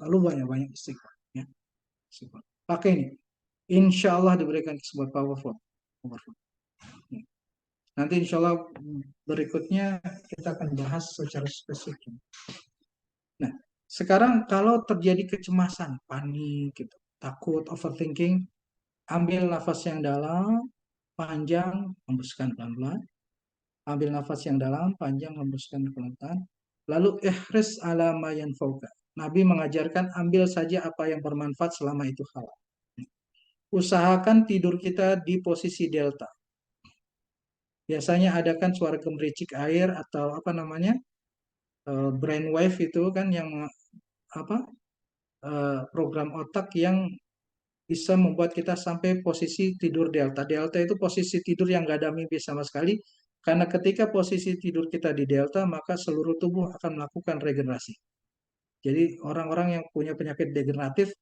A: Lalu banyak-banyak istighfar. Ya. Istighfar. Pakai ini. Insya Allah diberikan sebuah powerful. Ya. Nanti insya Allah berikutnya kita akan bahas secara spesifik. Nah, sekarang kalau terjadi kecemasan, panik, gitu, takut, overthinking, ambil nafas yang dalam, panjang, hembuskan pelan-pelan. Ambil nafas yang dalam, panjang, hembuskan pelan-pelan. Lalu ihris ala ma yanfauka. Nabi mengajarkan ambil saja apa yang bermanfaat selama itu halal. Usahakan tidur kita di posisi delta. Biasanya ada kan suara gemericik air atau apa namanya brainwave itu kan yang apa program otak yang bisa membuat kita sampai posisi tidur delta. Delta itu posisi tidur yang gak ada mimpi sama sekali. Karena ketika posisi tidur kita di delta, maka seluruh tubuh akan melakukan regenerasi. Jadi orang-orang yang punya penyakit degeneratif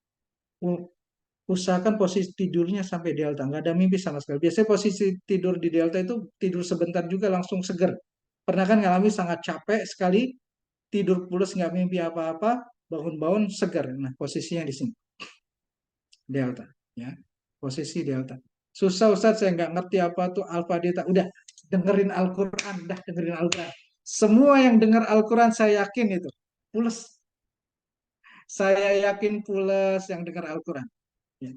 A: usahakan posisi tidurnya sampai delta, nggak ada mimpi sama sekali. Biasanya posisi tidur di delta itu tidur sebentar juga langsung seger. Pernah kan ngalami sangat capek sekali, tidur pulas nggak mimpi apa-apa, bangun-bangun seger. Nah posisinya di sini, delta, ya, posisi delta. Susah Ustadz, saya nggak ngerti apa tuh alfa delta. Udah dengerin Al-Quran, Semua yang dengar Al-Quran saya yakin itu pulas. Saya yakin pulas yang dengar Al-Quran. Ya.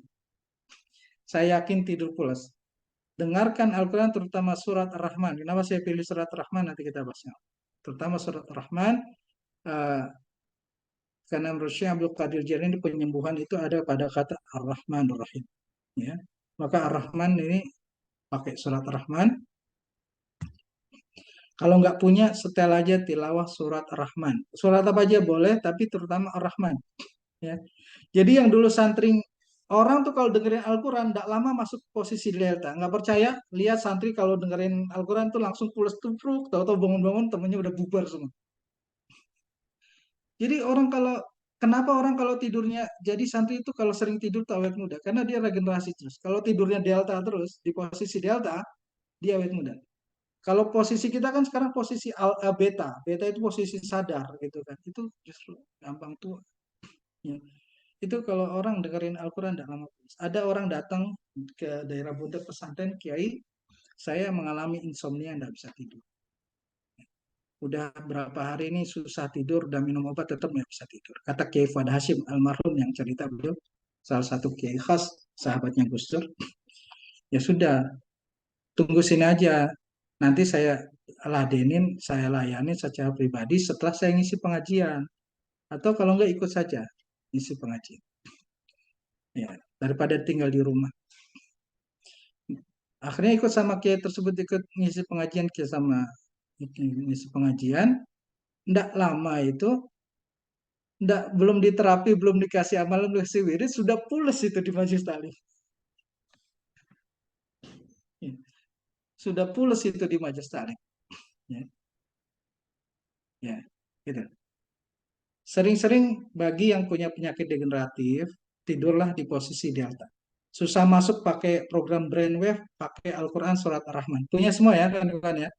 A: Saya yakin tidur pulas. Dengarkan Al-Quran terutama surat Ar-Rahman. Kenapa saya pilih surat Ar-Rahman? Nanti kita bahasnya. Terutama surat Ar-Rahman. Karena menurut Syekh Abdul Qadir Jailani penyembuhan itu ada pada kata Ar-Rahman Ar-Rahim. Ya. Maka Ar-Rahman ini pakai surat Ar-Rahman. Kalau nggak punya, setel aja tilawah surat Ar-Rahman. Surat apa aja boleh, tapi terutama Ar-Rahman. Ya. Jadi yang dulu santri, orang tuh kalau dengerin Al-Quran, tidak lama masuk posisi delta. Nggak percaya, lihat santri kalau dengerin Al-Quran tuh langsung pulas tubruk, tahu-tahu bangun-bangun temennya udah bubar semua. Jadi kenapa orang kalau tidurnya, jadi santri itu kalau sering tidur tuh awet muda, karena dia regenerasi terus. Kalau tidurnya delta terus, di posisi delta, dia awet muda. Kalau posisi kita kan sekarang posisi beta, beta itu posisi sadar gitu kan, itu justru gampang tua. Ya. Itu kalau orang dengerin Al-Quran tidak lama. Ada orang datang ke daerah Buntet pesantren, Kiai, saya mengalami insomnia, tidak bisa tidur. Udah berapa hari ini susah tidur, udah minum obat tetap nggak bisa tidur. Kata Kiai Fuad Hashim almarhum yang cerita beliau, salah satu Kiai khas, sahabatnya Gus Dur. Ya sudah, tunggu sini aja. Nanti saya ladenin, saya layani secara pribadi setelah saya ngisi pengajian. Atau kalau nggak ikut saja ngisi pengajian. Ya, daripada tinggal di rumah. Akhirnya ikut sama kiai tersebut, ikut ngisi pengajian sama ngisi pengajian. Nggak lama itu, belum diterapi, belum dikasih amal, belum dikasih wirid, sudah pulas itu di majelis taklim. Ya. Sudah pulas itu di majelis taklim. Ya. Ya, gitu. Sering-sering bagi yang punya penyakit degeneratif, tidurlah di posisi delta. Susah masuk pakai program Brainwave, pakai Al-Quran surat Ar-Rahman. Punya semua ya kan ya.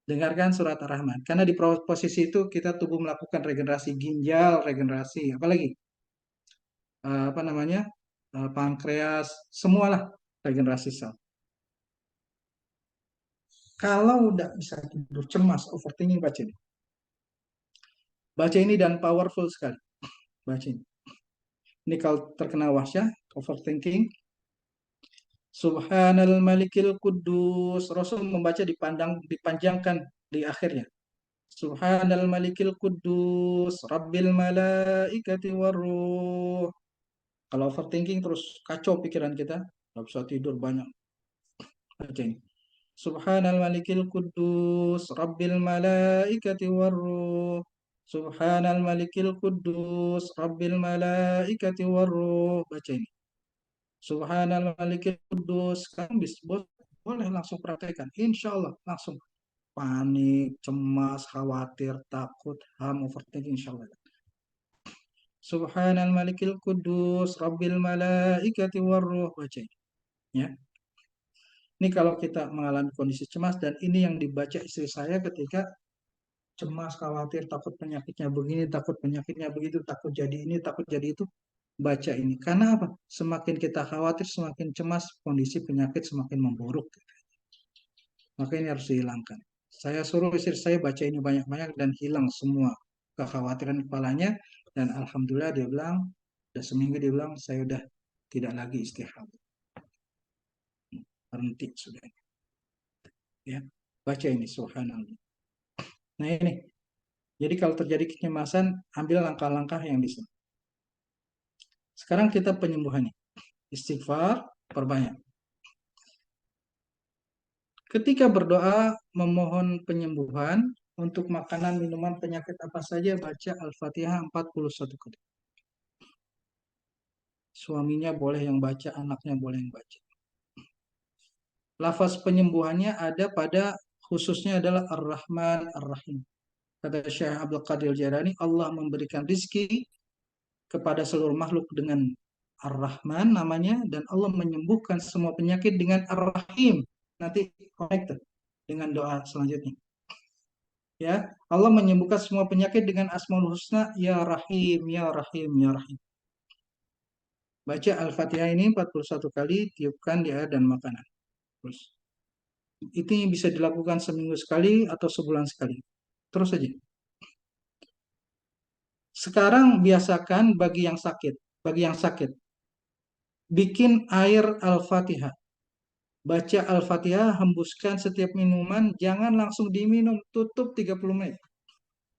A: Dengarkan surat Ar-Rahman. Karena di posisi itu kita tubuh melakukan regenerasi ginjal, regenerasi apalagi apa namanya pankreas, semualah regenerasi sel. Kalau udah bisa tidur cemas, overthinking, baca ini. Baca ini dan powerful sekali. Baca ini. Ini kalau terkena wahsyah, overthinking. Subhanal Malikil Kudus. Rasul membaca dipanjangkan di akhirnya. Subhanal Malikil Kudus, Rabbil Malaikati Warruh. Kalau overthinking terus kacau pikiran kita, nggak bisa tidur banyak. Baca ini. Subhanal Malikil Kudus, Rabbil Malaikati Warruh. Subhanal Malikil Kudus, Rabbil Malaikati Warruh. Baca ini. Subhanal Malikil Kudus. Kamu boleh langsung praktekkan. Insya Allah langsung. Panik, cemas, khawatir, takut, overthinking, insya Allah. Subhanal Malikil Kudus, Rabbil Malaikati Warruh. Baca ini. Ya. Ini kalau kita mengalami kondisi cemas, dan ini yang dibaca istri saya ketika cemas, khawatir, takut penyakitnya begini, takut penyakitnya begitu, takut jadi ini, takut jadi itu. Baca ini. Karena apa? Semakin kita khawatir, semakin cemas, kondisi penyakit semakin memburuk. Maka ini harus dihilangkan. Saya suruh istri saya baca ini banyak-banyak dan hilang semua kekhawatiran kepalanya. Dan alhamdulillah dia bilang, udah seminggu dia bilang, saya udah tidak lagi istirahat. Berhenti sudah. Ya, baca ini subhanallah. Nah ini, jadi kalau terjadi kecemasan, ambil langkah-langkah yang bisa. Sekarang kita penyembuhannya. Istighfar, perbanyak. Ketika berdoa memohon penyembuhan untuk makanan, minuman, penyakit apa saja, baca Al-Fatihah 41 kali. Suaminya boleh yang baca, anaknya boleh yang baca. Lafaz penyembuhannya ada pada khususnya adalah Ar-Rahman, Ar-Rahim. Kata Syekh Abdul Qadir Jailani, Allah memberikan rizki kepada seluruh makhluk dengan Ar-Rahman namanya, dan Allah menyembuhkan semua penyakit dengan Ar-Rahim. Nanti connected dengan doa selanjutnya. Ya, Allah menyembuhkan semua penyakit dengan Asmaul Husna, Ya Rahim, Ya Rahim, Ya Rahim. Baca Al-Fatihah ini 41 kali, tiupkan di air dan makanan. Terus. Itu bisa dilakukan seminggu sekali atau sebulan sekali. Terus saja. Sekarang biasakan bagi yang sakit, bikin air Al-Fatihah. Baca Al-Fatihah, hembuskan setiap minuman, jangan langsung diminum, tutup 30 menit.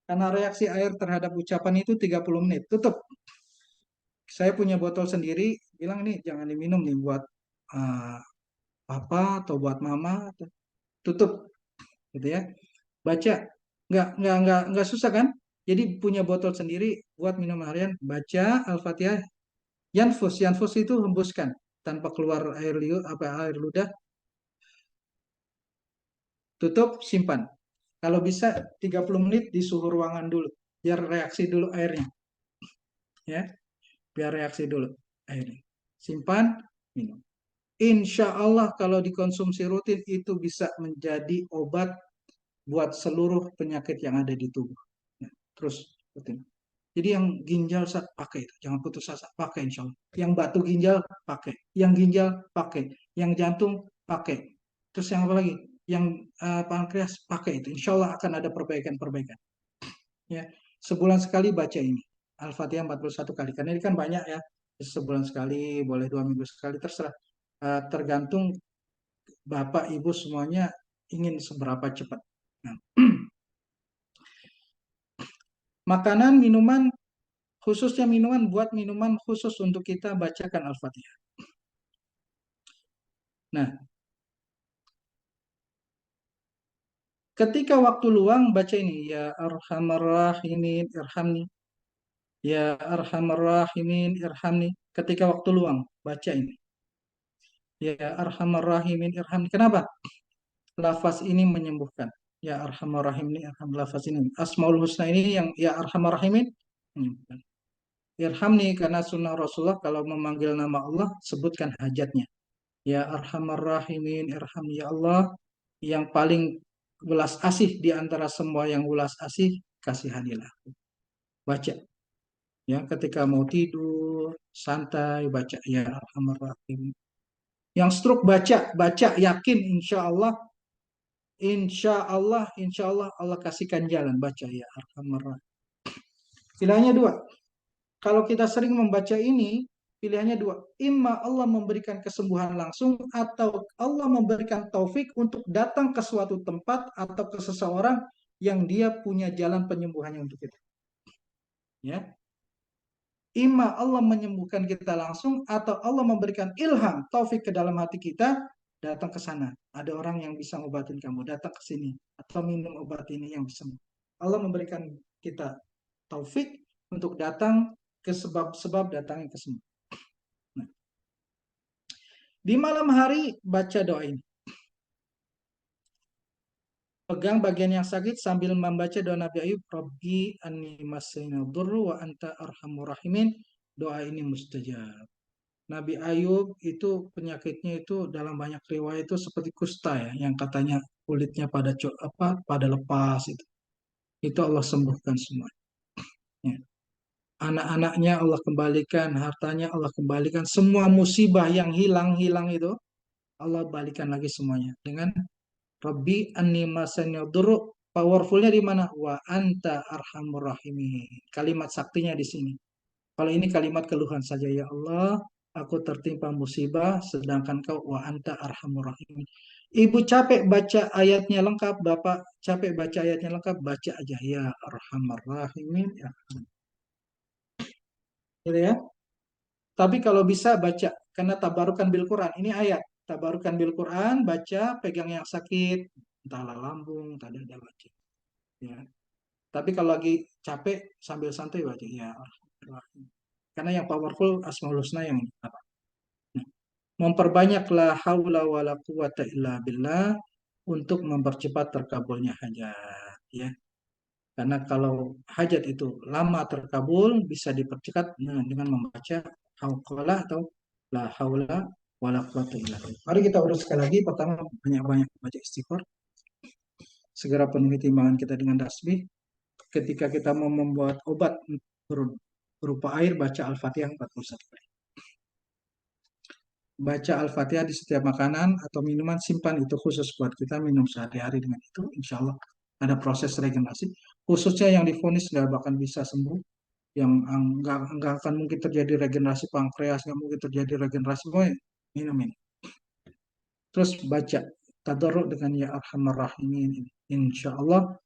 A: Karena reaksi air terhadap ucapan itu 30 menit, tutup. Saya punya botol sendiri, bilang nih jangan diminum nih buat papa atau buat mama, tutup, gitu ya. Baca, nggak susah kan? Jadi punya botol sendiri buat minum harian, baca Al-Fatihah, yanfus itu hembuskan tanpa keluar air ludah, tutup, simpan. Kalau bisa 30 menit di suhu ruangan dulu, biar reaksi dulu airnya, ya, biar reaksi dulu airnya. Simpan, minum. Insya Allah kalau dikonsumsi rutin itu bisa menjadi obat buat seluruh penyakit yang ada di tubuh. Nah, terus rutin. Jadi yang ginjal pakai itu, jangan putus asa, pakai insya Allah. Yang batu ginjal pakai, yang ginjal pakai, yang jantung pakai. Terus yang apa lagi? Yang pankreas pakai itu. Insya Allah akan ada perbaikan-perbaikan. Ya, sebulan sekali baca ini. Al-Fatihah 41 kali. Karena ini kan banyak ya. Sebulan sekali, boleh 2 minggu sekali, terserah. Tergantung Bapak, Ibu semuanya ingin seberapa cepat. Nah. Makanan, minuman, khususnya minuman, buat minuman khusus untuk kita bacakan Al-Fatihah. Nah, ketika waktu luang baca ini, Ya Arhamar Rahimin Irhamni. Ya Arhamar Rahimin Irhamni. Ketika waktu luang baca ini. Ya Arhamar Rahimin Irhamni. Kenapa? Lafaz ini menyembuhkan. Ya Arhamar Rahimin Irhamni. Lafaz ini. Asmaul Husna ini yang Ya Arhamar Rahimin menyembuhkan. Irhamni karena sunnah Rasulullah kalau memanggil nama Allah sebutkan hajatnya. Ya Arhamar Rahimin, irhamni ya Allah yang paling welas asih di antara semua yang welas asih, kasihanilah. Baca ya ketika mau tidur, santai baca ya Arhamar Rahimin. Yang stroke baca yakin insya Allah Allah kasihkan jalan baca ya Arhamar Rahimin. Pilihannya dua. Kalau kita sering membaca ini, pilihannya dua. Imma Allah memberikan kesembuhan langsung atau Allah memberikan taufik untuk datang ke suatu tempat atau ke seseorang yang dia punya jalan penyembuhannya untuk kita. Ya. Imma Allah menyembuhkan kita langsung atau Allah memberikan ilham, taufik ke dalam hati kita, datang ke sana. Ada orang yang bisa obatin kamu, datang ke sini atau minum obat ini yang bisa. Allah memberikan kita taufik untuk datang ke sebab-sebab datangnya kesembuhan. Nah, di malam hari baca doa ini. Pegang bagian yang sakit sambil membaca doa Nabi Ayub, Rabbi anni massaina dhurru wa anta arhamur rahimin. Doa ini mustajab. Nabi Ayub itu penyakitnya itu dalam banyak riwayat itu seperti kusta ya, yang katanya kulitnya pada lepas itu. Itu Allah sembuhkan semua. Ya. Anak-anaknya Allah kembalikan, hartanya Allah kembalikan, semua musibah yang hilang itu Allah balikan lagi semuanya dengan Rabbi anni masanya duruk. Powerfulnya di mana? Wa anta arhamur rahimin. Kalimat saktinya di sini. Kalau ini kalimat keluhan saja, ya Allah, aku tertimpa musibah, sedangkan kau wa anta arhamur rahimin. Ibu capek baca ayatnya lengkap, Bapak capek baca ayatnya lengkap, baca aja ya arhamur rahimin. Ya. Gitu ya. Tapi kalau bisa baca, karena tabarukan bil Quran, ini ayat. Tabarukan bil Quran, baca, pegang yang sakit, entahlah lambung, entah dada baca. Ya. Tapi kalau lagi capek, sambil santai baca, ya. Karena yang powerful Asmaul Husna yang apa? Nah, memperbanyaklah haula wala quwata illa billah untuk mempercepat terkabulnya hajat. Ya. Karena kalau hajat itu lama terkabul, bisa dipercepat dengan membaca hauqala atau la haula wala quwata illa billah. Mari kita urus sekali lagi. Pertama, banyak-banyak baca istighfar. Segera penuhi timbangan kita dengan tasbih. Ketika kita mau membuat obat berupa air, baca Al-Fatihah 41 kali. Baca Al-Fatihah di setiap makanan atau minuman, simpan itu khusus buat kita minum sehari-hari. Dengan itu, insya Allah ada proses regenerasi. Khususnya yang divonis nggak bakal bisa sembuh, yang nggak akan mungkin terjadi regenerasi pankreas, nggak mungkin terjadi regenerasi, minum ini. Terus baca tadarruk dengan ya arhamar rahimin. Insya Allah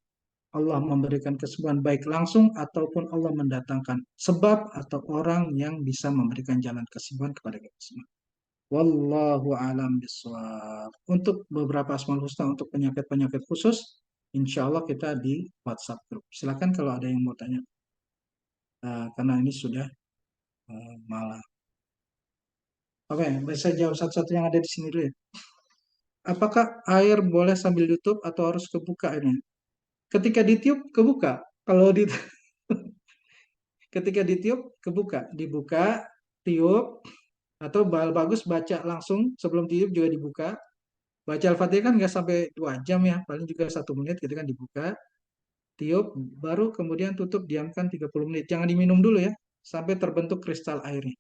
A: Allah memberikan kesembuhan baik langsung ataupun Allah mendatangkan sebab atau orang yang bisa memberikan jalan kesembuhan kepada kita semua. Wallahu alam biswab. Untuk beberapa Asmaul Husna untuk penyakit-penyakit khusus, insya Allah kita di WhatsApp group. Silakan kalau ada yang mau tanya. Karena ini sudah malam. Oke, bisa jawab satu-satu yang ada di sini dulu ya. Apakah air boleh sambil ditutup atau harus kebuka airnya? Ketika ditiup, kebuka. Kalau ketika ditiup, kebuka. Dibuka, tiup, atau bagus baca langsung sebelum tiup juga dibuka. Baca Al-Fatihah kan nggak sampai 2 jam ya, paling juga 1 menit gitu kan dibuka. Tiup, baru kemudian tutup, diamkan 30 menit. Jangan diminum dulu ya, sampai terbentuk kristal airnya.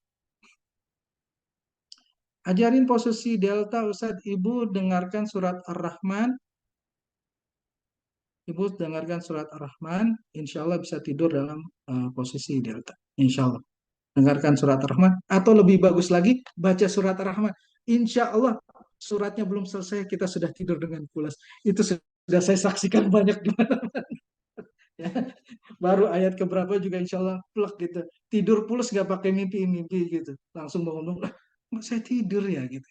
A: Ajarin posisi delta, Ustadz. Ibu dengarkan surat Ar-Rahman. Ibu dengarkan surat Ar-Rahman, insya Allah bisa tidur dalam posisi delta. Insya Allah. Dengarkan surat Ar-Rahman. Atau lebih bagus lagi, baca surat Ar-Rahman. Insya Allah suratnya belum selesai, kita sudah tidur dengan pulas. Itu sudah saya saksikan banyak di mana-mana. Ya. Baru ayat keberapa juga insya Allah plek gitu. Tidur pulas gak pakai mimpi-mimpi gitu. Langsung bangun, saya tidur ya gitu.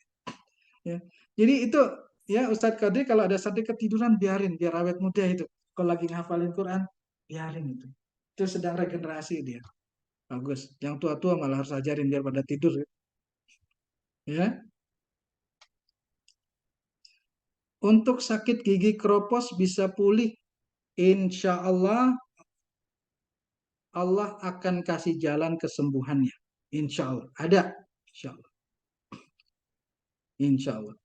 A: Ya. Jadi itu ya Ustadz Kadri kalau ada santri ketiduran biarin, biar awet muda itu. Kalau lagi ngafalin Quran, biarin itu. Itu sedang regenerasi dia. Bagus. Yang tua-tua malah harus ajarin biar pada tidur. Ya. Untuk sakit gigi keropos bisa pulih. Insya Allah Allah akan kasih jalan kesembuhannya. Insya Allah. Ada. Insya Allah. Insya Allah.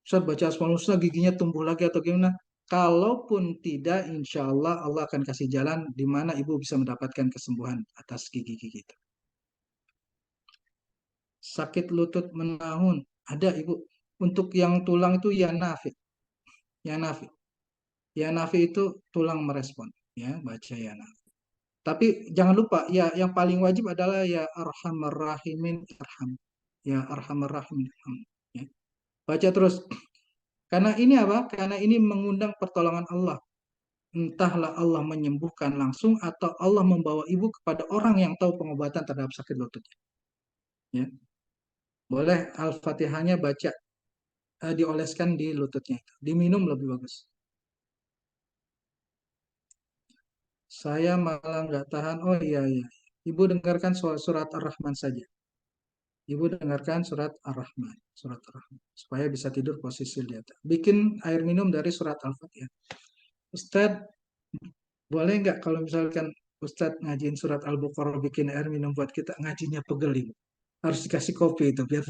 A: Ustaz baca Asmaul Husna giginya tumbuh lagi atau gimana? Kalaupun tidak, insya Allah Allah akan kasih jalan di mana ibu bisa mendapatkan kesembuhan atas gigi-gigi itu. Sakit lutut menahun, ada ibu. Untuk yang tulang itu ya nafi. Ya nafi. Ya nafi itu tulang merespon. Ya, baca ya nafi. Tapi jangan lupa, ya yang paling wajib adalah ya arhamar rahimin irham. Ya arhamar rahimin irham. Ya. Baca terus. Karena ini apa? Karena ini mengundang pertolongan Allah. Entahlah Allah menyembuhkan langsung atau Allah membawa ibu kepada orang yang tahu pengobatan terhadap sakit lututnya. Ya. Boleh Al-Fatihahnya baca, dioleskan di lututnya itu. Diminum lebih bagus. Saya malah nggak tahan. Oh iya, iya. Ibu dengarkan surat Ar-Rahman saja. Ibu dengarkan surat Ar-Rahman. Surat Ar-Rahman. Supaya bisa tidur posisi di atas. Bikin air minum dari surat Al-Fatihah. Ustadz, boleh nggak kalau misalkan Ustadz ngajiin surat Al-Baqarah bikin air minum buat kita, ngajinya pegel ibu. Harus dikasih kopi itu biar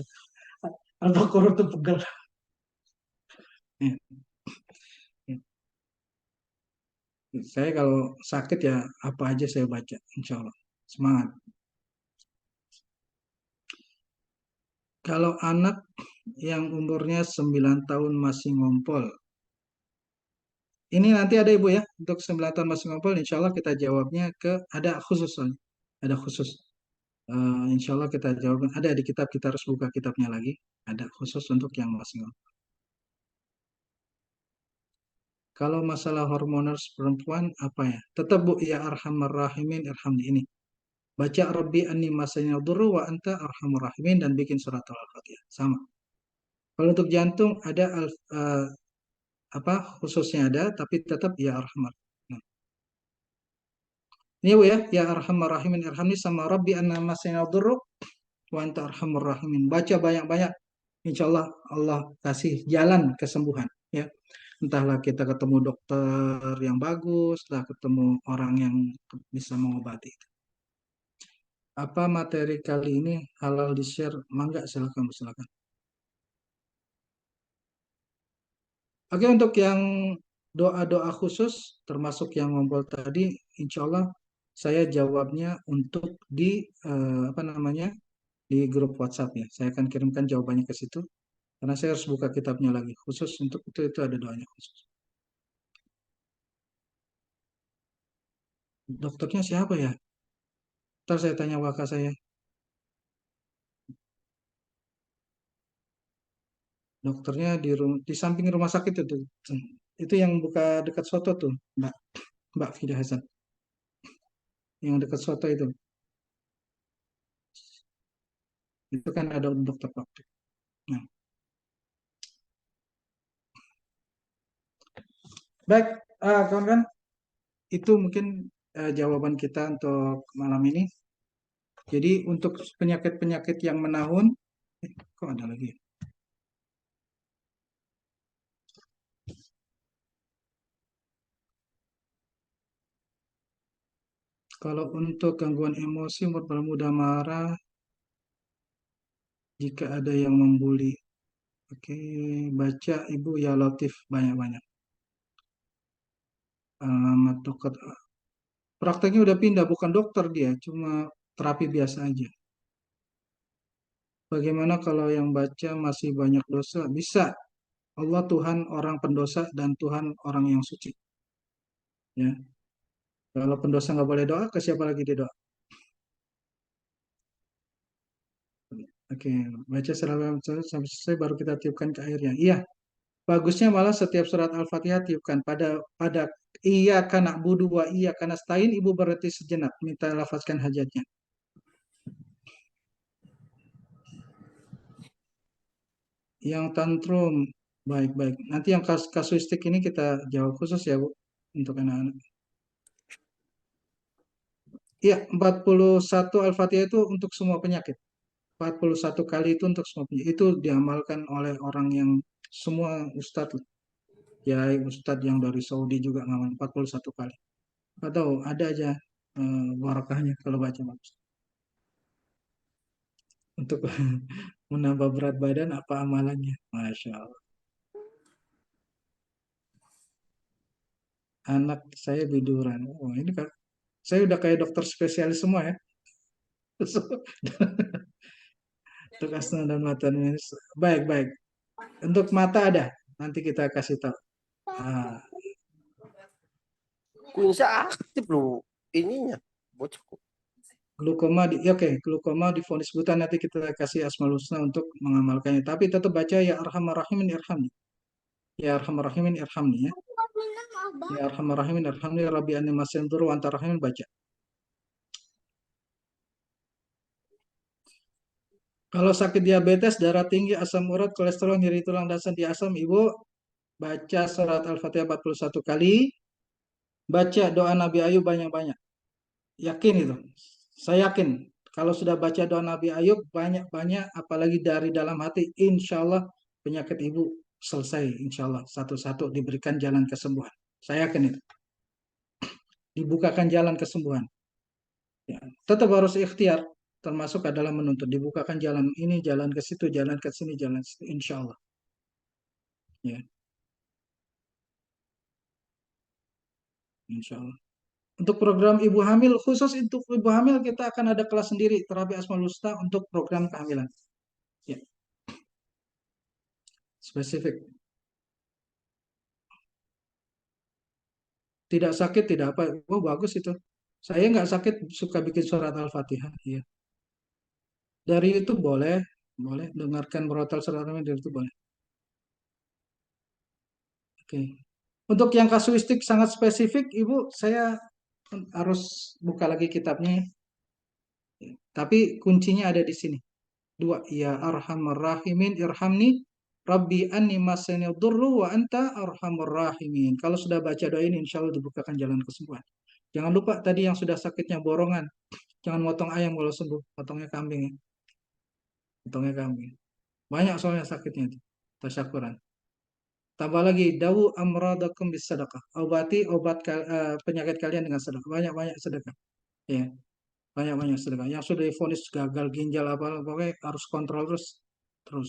A: Al-Baqarah itu pegel. Ya. Ya. Saya kalau sakit ya apa aja saya baca, insya Allah. Semangat. Kalau anak yang umurnya 9 tahun masih ngompol, ini nanti ada ibu ya, untuk 9 tahun masih ngompol, insya Allah kita jawabnya ada khusus soalnya. Ada khusus. Insya Allah kita jawabkan, ada di kitab, kita harus buka kitabnya lagi. Ada khusus untuk yang masih ngompol. Kalau masalah hormonal perempuan, apa ya? Tetap bu, ya arhamar rahimin irham ini. Baca Rabbi anni masanya dhurru wa anta arhamur rahimin dan bikin surat Al-Fatihah. Sama. Kalau untuk jantung ada khususnya ada, tapi tetap ya arhamar. Nah. Ini bu ya arhamar rahimin irhamni sama Rabbi anna masanya dhurru wa anta arhamur rahimin. Baca banyak-banyak. Insya Allah Allah kasih jalan kesembuhan. Ya. Entahlah kita ketemu dokter yang bagus, entah ketemu orang yang bisa mengobati. Apa materi kali ini halal di-share? Mangga, silakan. Oke, untuk yang doa-doa khusus, termasuk yang ngobrol tadi, insya Allah saya jawabnya untuk di di grup WhatsApp ya. Saya akan kirimkan jawabannya ke situ, karena saya harus buka kitabnya lagi. Khusus untuk itu ada doanya khusus. Dokternya siapa ya? Ntar saya tanya wakil saya. Dokternya di samping rumah sakit itu. Itu yang buka dekat soto tuh, Mbak Fida Hasan. Yang dekat soto itu. Itu kan ada dokter praktik. Nah. Baik, kawan-kawan. Itu mungkin jawaban kita untuk malam ini. Jadi untuk penyakit-penyakit yang menahun, kok ada lagi ya? Kalau untuk gangguan emosi, mudah marah, jika ada yang membuli. Oke, baca Ibu ya Latif banyak-banyak. Alamat dokter. Prakteknya udah pindah, bukan dokter dia, cuma terapi biasa aja. Bagaimana kalau yang baca masih banyak dosa? Bisa. Allah Tuhan orang pendosa dan Tuhan orang yang suci. Ya. Kalau pendosa nggak boleh doa, ke siapa lagi dia doa? Oke, baca sampai selesai baru kita tiupkan ke airnya. Iya, bagusnya malah setiap surat Al-Fatihah tiupkan pada iya kana budu wa iya kana stain, ibu berhenti sejenak minta lafazkan hajatnya. Yang tantrum baik-baik. Nanti yang kasuistik ini kita jawab khusus ya Bu untuk anak-anak. Iya, 41 Al-Fatihah itu untuk semua penyakit. 41 kali itu untuk semua penyakit. Itu diamalkan oleh orang yang semua ustadz. Ya, ustadz yang dari Saudi juga ngamal 41 kali. Atau ada aja barakahnya kalau baca bagus. Untuk menambah berat badan apa amalannya? Masya Allah. Anak saya biduran. Oh, ini Kak, saya udah kayak dokter spesialis semua ya. Untuk asma dan mata minus. Baik, baik. Untuk mata ada. Nanti kita kasih tahu. Ah,
H: Kunsa aktif lu ininya bocahku.
A: glukoma glukoma divonis buta, nanti kita kasih asmaul husna untuk mengamalkannya. Tapi tetap baca ya arhamar rahimin irhamni. Ya arhamar rahimin irhamni ya. Ya arhamar rahimin irhamni rabbi anni masyanduru wa anta rahimin, baca. Kalau sakit diabetes, darah tinggi, asam urat, kolesterol, nyeri tulang dan sendi asam, ibu baca surat Al-Fatihah 41 kali, baca doa Nabi Ayub banyak-banyak. Yakin itu. Saya yakin. Kalau sudah baca doa Nabi Ayub banyak-banyak, apalagi dari dalam hati, insya Allah penyakit ibu selesai. Insya Allah satu-satu diberikan jalan kesembuhan. Saya yakin itu. Dibukakan jalan kesembuhan. Ya, tetap harus ikhtiar. Termasuk adalah menuntut. Dibukakan jalan ini, jalan ke situ, jalan ke sini, jalan ke situ. Insya Allah. Ya, insya Allah. Untuk program ibu hamil, khusus untuk ibu hamil kita akan ada kelas sendiri terapi asmaul husna untuk program kehamilan. Ya, spesifik. Tidak sakit, tidak apa. Oh, bagus itu. Saya nggak sakit, suka bikin surat Al-Fatihah. Ya. Dari itu boleh, boleh dengarkan murotal surat Al-Fatihah dari itu boleh. Oke. Untuk yang kasuistik sangat spesifik, ibu, saya harus buka lagi kitabnya. Tapi kuncinya ada di sini. Dua, ya arhamar rahimin irhamni rabbi anni masani dhurru wa anta arhamur rahimin. Kalau sudah baca doa ini, insya Allah dibukakan jalan kesembuhan. Jangan lupa tadi yang sudah sakitnya borongan. Jangan motong ayam kalau sembuh, potongnya kambing ya. Potongnya kambing. Banyak soalnya sakitnya itu. Tasyakuran. Tambah lagi, dawu amradakum bis sedekah. Obati penyakit kalian dengan sedekah. Banyak-banyak sedekah. Ya, banyak-banyak sedekah. Yang sudah divonis gagal ginjal apa, pokoknya harus kontrol terus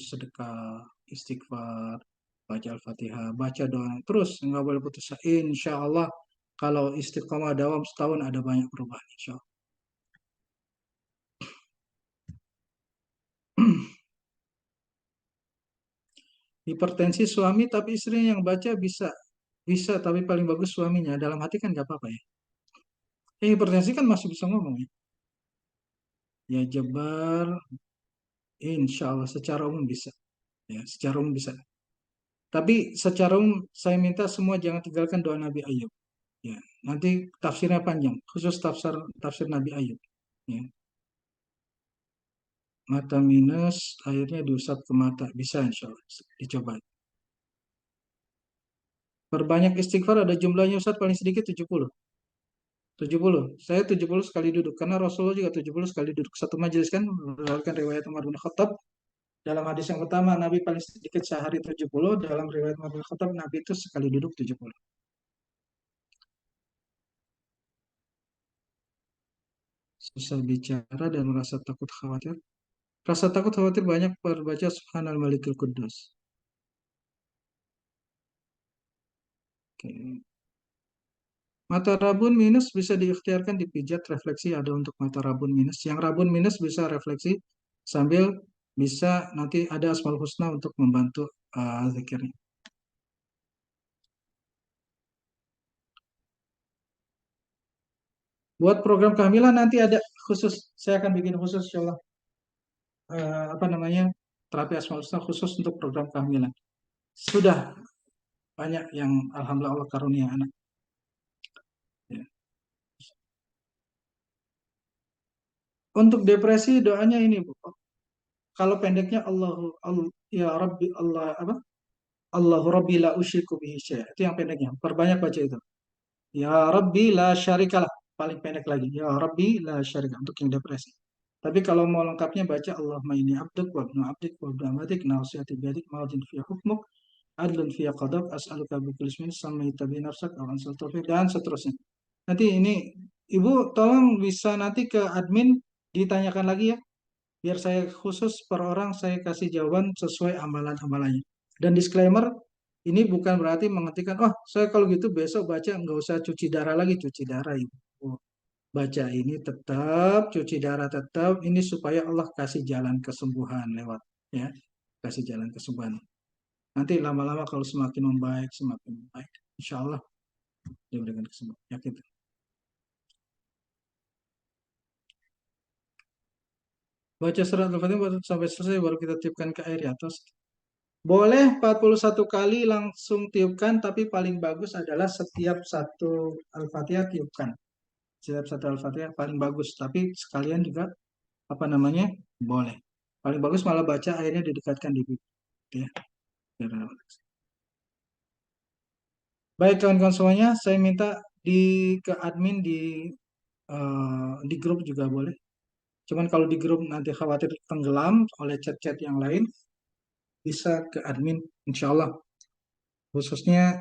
A: sedekah, istighfar, baca Al-Fatihah, baca doa, terus nggak boleh putus. Insya Allah kalau istiqomah dawam setahun ada banyak perubahan. Insya Allah. Hipertensi suami tapi istrinya yang baca bisa, tapi paling bagus suaminya. Dalam hati kan nggak apa-apa ya. Hipertensi kan masih bisa ngomong ya. Ya Jabar, insya Allah secara umum bisa. Ya, secara umum bisa. Tapi secara umum saya minta semua jangan tinggalkan doa Nabi Ayub. Ya, nanti tafsirnya panjang, khusus tafsir Nabi Ayub. Ya. Mata minus, akhirnya diusap ke mata. Bisa insya Allah, dicoba. Perbanyak istighfar, ada jumlahnya Ustaz paling sedikit 70. 70. Saya 70 sekali duduk. Karena Rasulullah juga 70 sekali duduk. Satu majelis kan, berdasarkan riwayat Umar bin Khattab. Dalam hadis yang pertama, Nabi paling sedikit sehari 70. Dalam riwayat Umar bin Khattab, Nabi itu sekali duduk 70. Susah bicara dan merasa takut khawatir. Rasa takut khawatir banyak berbaca Subhanal Malikul Quddus. Oke. Mata rabun minus bisa diikhtiarkan dipijat, refleksi ada untuk mata rabun minus. Yang rabun minus bisa refleksi sambil bisa nanti ada Asmaul Husna untuk membantu zikirnya. Buat program kehamilan nanti ada khusus, saya akan bikin khusus insyaallah terapi Asmaul Husna khusus untuk program kehamilan. Sudah banyak yang alhamdulillah Allah karunia anak. Ya. Untuk depresi doanya ini Bu. Kalau pendeknya ya Rabbi Allah apa? Allahu Rabbi la usyriku bihi syai'a. Itu yang pendeknya. Perbanyak baca itu. Ya Rabbi la syarikalah. Paling pendek lagi. Ya Rabbi la syarikalah. Untuk yang depresi. Tapi kalau mau lengkapnya baca Allahumma inni abduk wa ibnu abdik wa ibnu amadik nasiyati biyadik ma'adin fi hukmuk adlun fi qadak as'aluka bi kulli ismin samaita bi nafsak aw ansal taufiq dan seterusnya. Nanti ini Ibu tolong bisa nanti ke admin ditanyakan lagi ya, biar saya khusus per orang saya kasih jawaban sesuai amalan-amalannya. Dan disclaimer, ini bukan berarti menghentikan, oh saya kalau gitu besok baca nggak usah cuci darah lagi, cuci darah ibu. Baca ini tetap, cuci darah tetap, ini supaya Allah kasih jalan kesembuhan lewat, ya, kasih jalan kesembuhan. Nanti lama-lama kalau semakin membaik, insya Allah diberikan kesembuhan. Yakin. Baca surat Al-Fatihah sampai selesai baru kita tiupkan ke air di atas. Boleh 41 kali langsung tiupkan, tapi paling bagus adalah setiap satu Al-Fatihah tiupkan. Setiap satu Al-Fatihah paling bagus, tapi sekalian juga apa namanya? Boleh. Paling bagus malah baca airnya didekatkan di bibir, ya. Baik kawan-kawan semuanya, saya minta ke admin di grup juga boleh. Cuman kalau di grup nanti khawatir tenggelam oleh chat-chat yang lain, bisa ke admin, insya Allah. Khususnya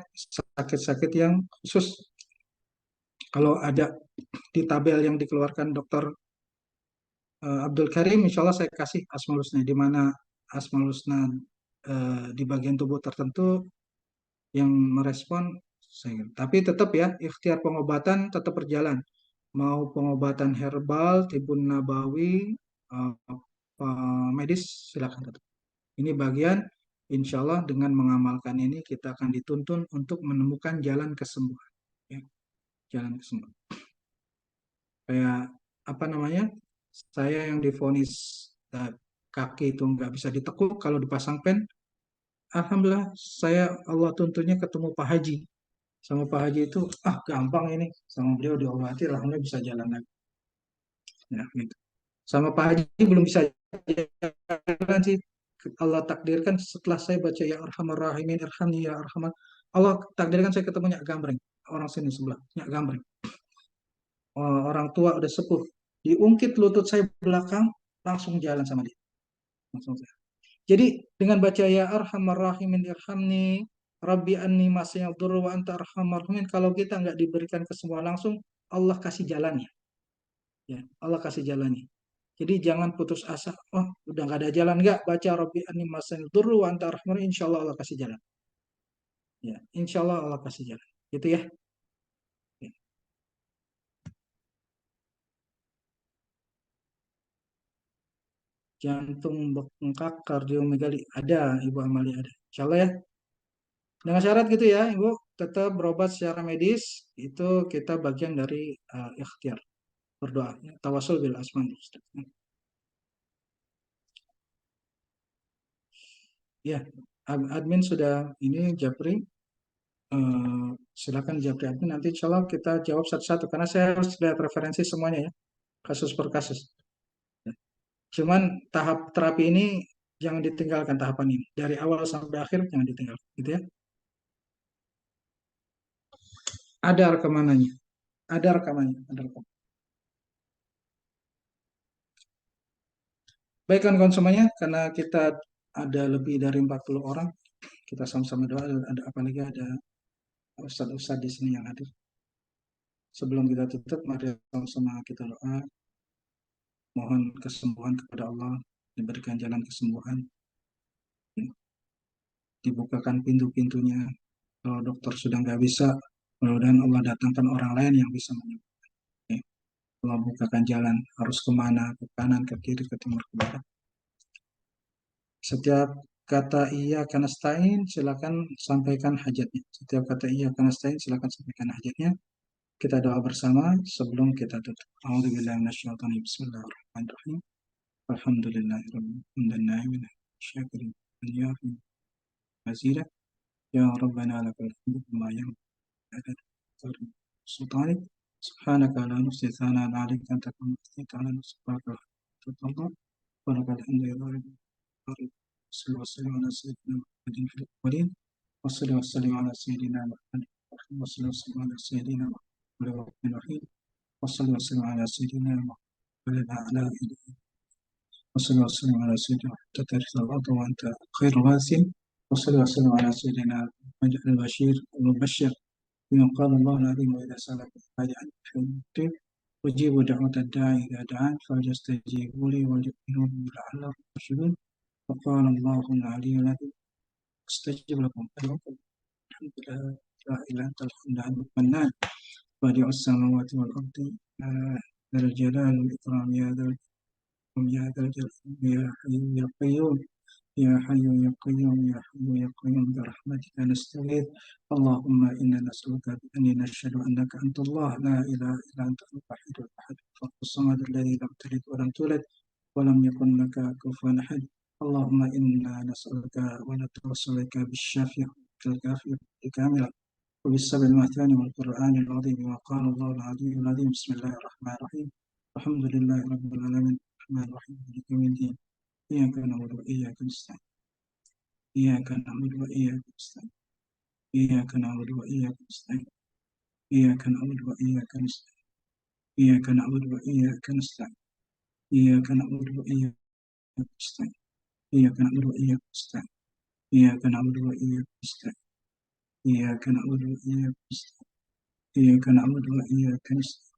A: sakit-sakit yang khusus. Kalau ada di tabel yang dikeluarkan Dr. Abdul Karim, insya Allah saya kasih Asmaul Husna. Di mana Asmaul Husna di bagian tubuh tertentu yang merespon. Tapi tetap ya, ikhtiar pengobatan tetap berjalan. Mau pengobatan herbal, tibun nabawi, medis, silakan tetap. Ini bagian, insya Allah dengan mengamalkan ini kita akan dituntun untuk menemukan jalan kesembuhan. Ya, jalan kesembuhan. Kayak apa namanya? Saya yang divonis kaki itu nggak bisa ditekuk kalau dipasang pen. Alhamdulillah, Allah tuntunnya ketemu Pak Haji. Sama Pak Haji itu, gampang ini. Sama beliau diobati, alhamdulillah bisa jalan lagi. Ya, gitu. Sama Pak Haji belum bisa jalan sih. Allah takdirkan setelah saya baca ya Arhamar Rahimin Irhamni ya Arhamar, Allah takdirkan saya ketemu Nyak Gambreng, orang sini sebelah, Nyak Gambreng. Orang tua udah sepuh, diungkit lutut saya belakang, langsung jalan sama dia. Langsung jalan. Jadi dengan baca ya Arhamar Rahimin Irhamni Rabbi anni masyadurru wa anta arhamar rahimin, kalau kita nggak diberikan kesembuhan langsung, Allah kasih jalannya. Ya, Allah kasih jalannya. Jadi jangan putus asa. Oh, udah nggak ada jalan, nggak baca Rabbi anni masyadurru wa anta arhamar rahimin, insya Allah Allah kasih jalan. Ya, insya Allah Allah kasih jalan. Gitu ya. Ya. Jantung bengkak, kardiomegali ada, Ibu Amalia ada. Insya Allah ya. Dengan syarat gitu ya, Ibu, tetap berobat secara medis, itu kita bagian dari ikhtiar. Berdoa. Tawasul bil asman. Ya, admin sudah ini Japri. Silakan Japri admin. Nanti insya Allah kita jawab satu-satu. Karena saya harus lihat referensi semuanya ya. Kasus per kasus. Ya. Cuman tahap terapi ini jangan ditinggalkan tahapan ini. Dari awal sampai akhir jangan ditinggalkan. Gitu ya. Ada rekamannya. Ada rekamannya. Ada rekamannya. Baik kawan-kawan semuanya, karena kita ada lebih dari 40 orang, kita sama-sama doa. Ada apalagi ada ustadz-ustadz di sini yang hadir. Sebelum kita tutup, mari sama-sama kita doa, mohon kesembuhan kepada Allah, diberikan jalan kesembuhan, dibukakan pintu-pintunya. Kalau dokter sudah nggak bisa, mudah-mudahan Allah datangkan orang lain yang bisa menyembuhkan. Allah bukakan jalan, harus kemana, ke kanan, ke kiri, ke timur, ke barat. Setiap kata iya karena stain, silakan sampaikan hajatnya. Setiap kata iya karena stain, silakan sampaikan hajatnya. Kita doa bersama sebelum kita tutup. A'udzubillahi minasyaitonir rajim. Bismillahirrahmanirrahim. Alhamdulillahirabbil alamin. Syakirin ya Azira. Ya Rabbana lakal hamdu bima yanfa'u sultanik. Subhanaka la nuhsi thana'an 'alaika anta kama athnayta 'ala nafsika wa lakal hamdu ya Rabbana. صلى وسلم على سيدنا محمد في الأولين وصلى وسلم على سيدنا محمد وصلى وسلم على سيدنا محمد الرحيم وصلى وسلم على سيدنا محمد على وصلى وسلم على سيدنا حتى ترث الأرض وأنت خير الوارثين وصلى وسلم على سيدنا محمد البشير المبشر بما قال الله العظيم وإذا سألك عبادي عني فإني أجيب دعوة الداعي إذا دعان فليستجيبوا لي وليؤمنوا بي لعلهم يرشدون. وقال الله العلي العظيم أستجب لكم. الحمد لله لا إله إلا أنت الحمد المنان بديع السماوات والأرض ذا الجلال والإكرام يا ذا الجلال يا حي يا قيوم يا حي يا قيوم يا حي يا قيوم برحمتك نستغيث. اللهم إنا نسألك بأننا نشهد أنك أنت الله لا إله إلا أنت الوحيد الأحد الفرد الصمد الذي لم تلد ولم تولد ولم يكن لك كفوا أحد. اللهم إنا نسألك ونتوسل بك بالشافية الكافية الكاملة وبالسبع المثاني والقرآن العظيم. وقال الله العلي العظيم بسم الله الرحمن الرحيم الحمد لله رب العالمين الرحمن الرحيم مالك يوم الدين إياك نعبد وإياك نستعين إياك نعبد وإياك نستعين إياك نعبد وإياك نستعين إياك نعبد وإياك نستعين إياك نعبد وإياك نستعين إياك نعبد وإياك نستعين إياك نعبد وإياك نستعين إياك نعبد وإياك نستعين إياك نعبد وإياك نستعين إياك نعبد وإياك نستعين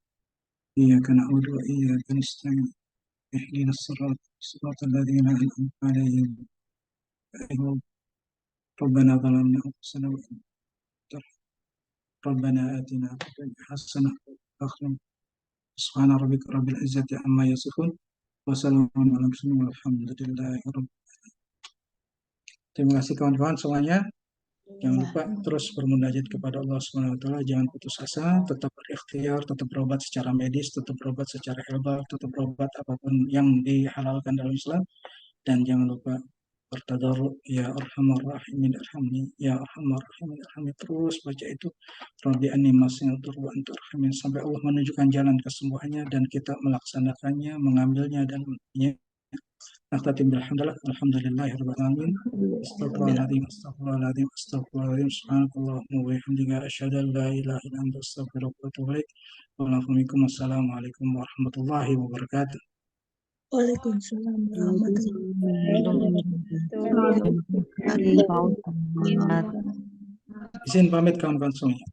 A: إياك نعبد وإياك نستعين اهدنا الصراط الذين أنعمت عليهم ربنا ظلمنا أنفسنا وإن لم تغفر ربنا آتنا في الدنيا حسنة وفي الآخرة سبحان ربك رب العزة عما يصفون وسلام على المرسلين والحمد لله رب العالمين. Terima kasih kawan-kawan semuanya. Jangan lupa terus bermunajat kepada Allah SWT. Jangan putus asa, tetap berikhtiar, tetap berobat secara medis, tetap berobat secara herbal, tetap berobat apapun yang dihalalkan dalam Islam. Dan jangan lupa bertadarruk, ya arhamar rahimin arhamni, ya arhamar rahimin arhamni. Terus baca itu Rabbi anni mas'altur wa anta arhamin sampai Allah menunjukkan jalan kesembuhannya dan kita melaksanakannya, mengambilnya dan Naqtatim bilhamdulillah, alhamdulillahirabbil alamin. Astaghfirullahaladzim, astaghfirullahaladzim, astaghfirullahaladzim. Subhanakallahumma wa bihamdika asyhadu an la ilaha illa anta astaghfiruka wa atubu ilaik. Wassalamualaikum warahmatullahi wabarakatuh.
C: Waalaikumsalam warahmatullahi wabarakatuh.
A: Izin pamit kawan-kawan semuanya.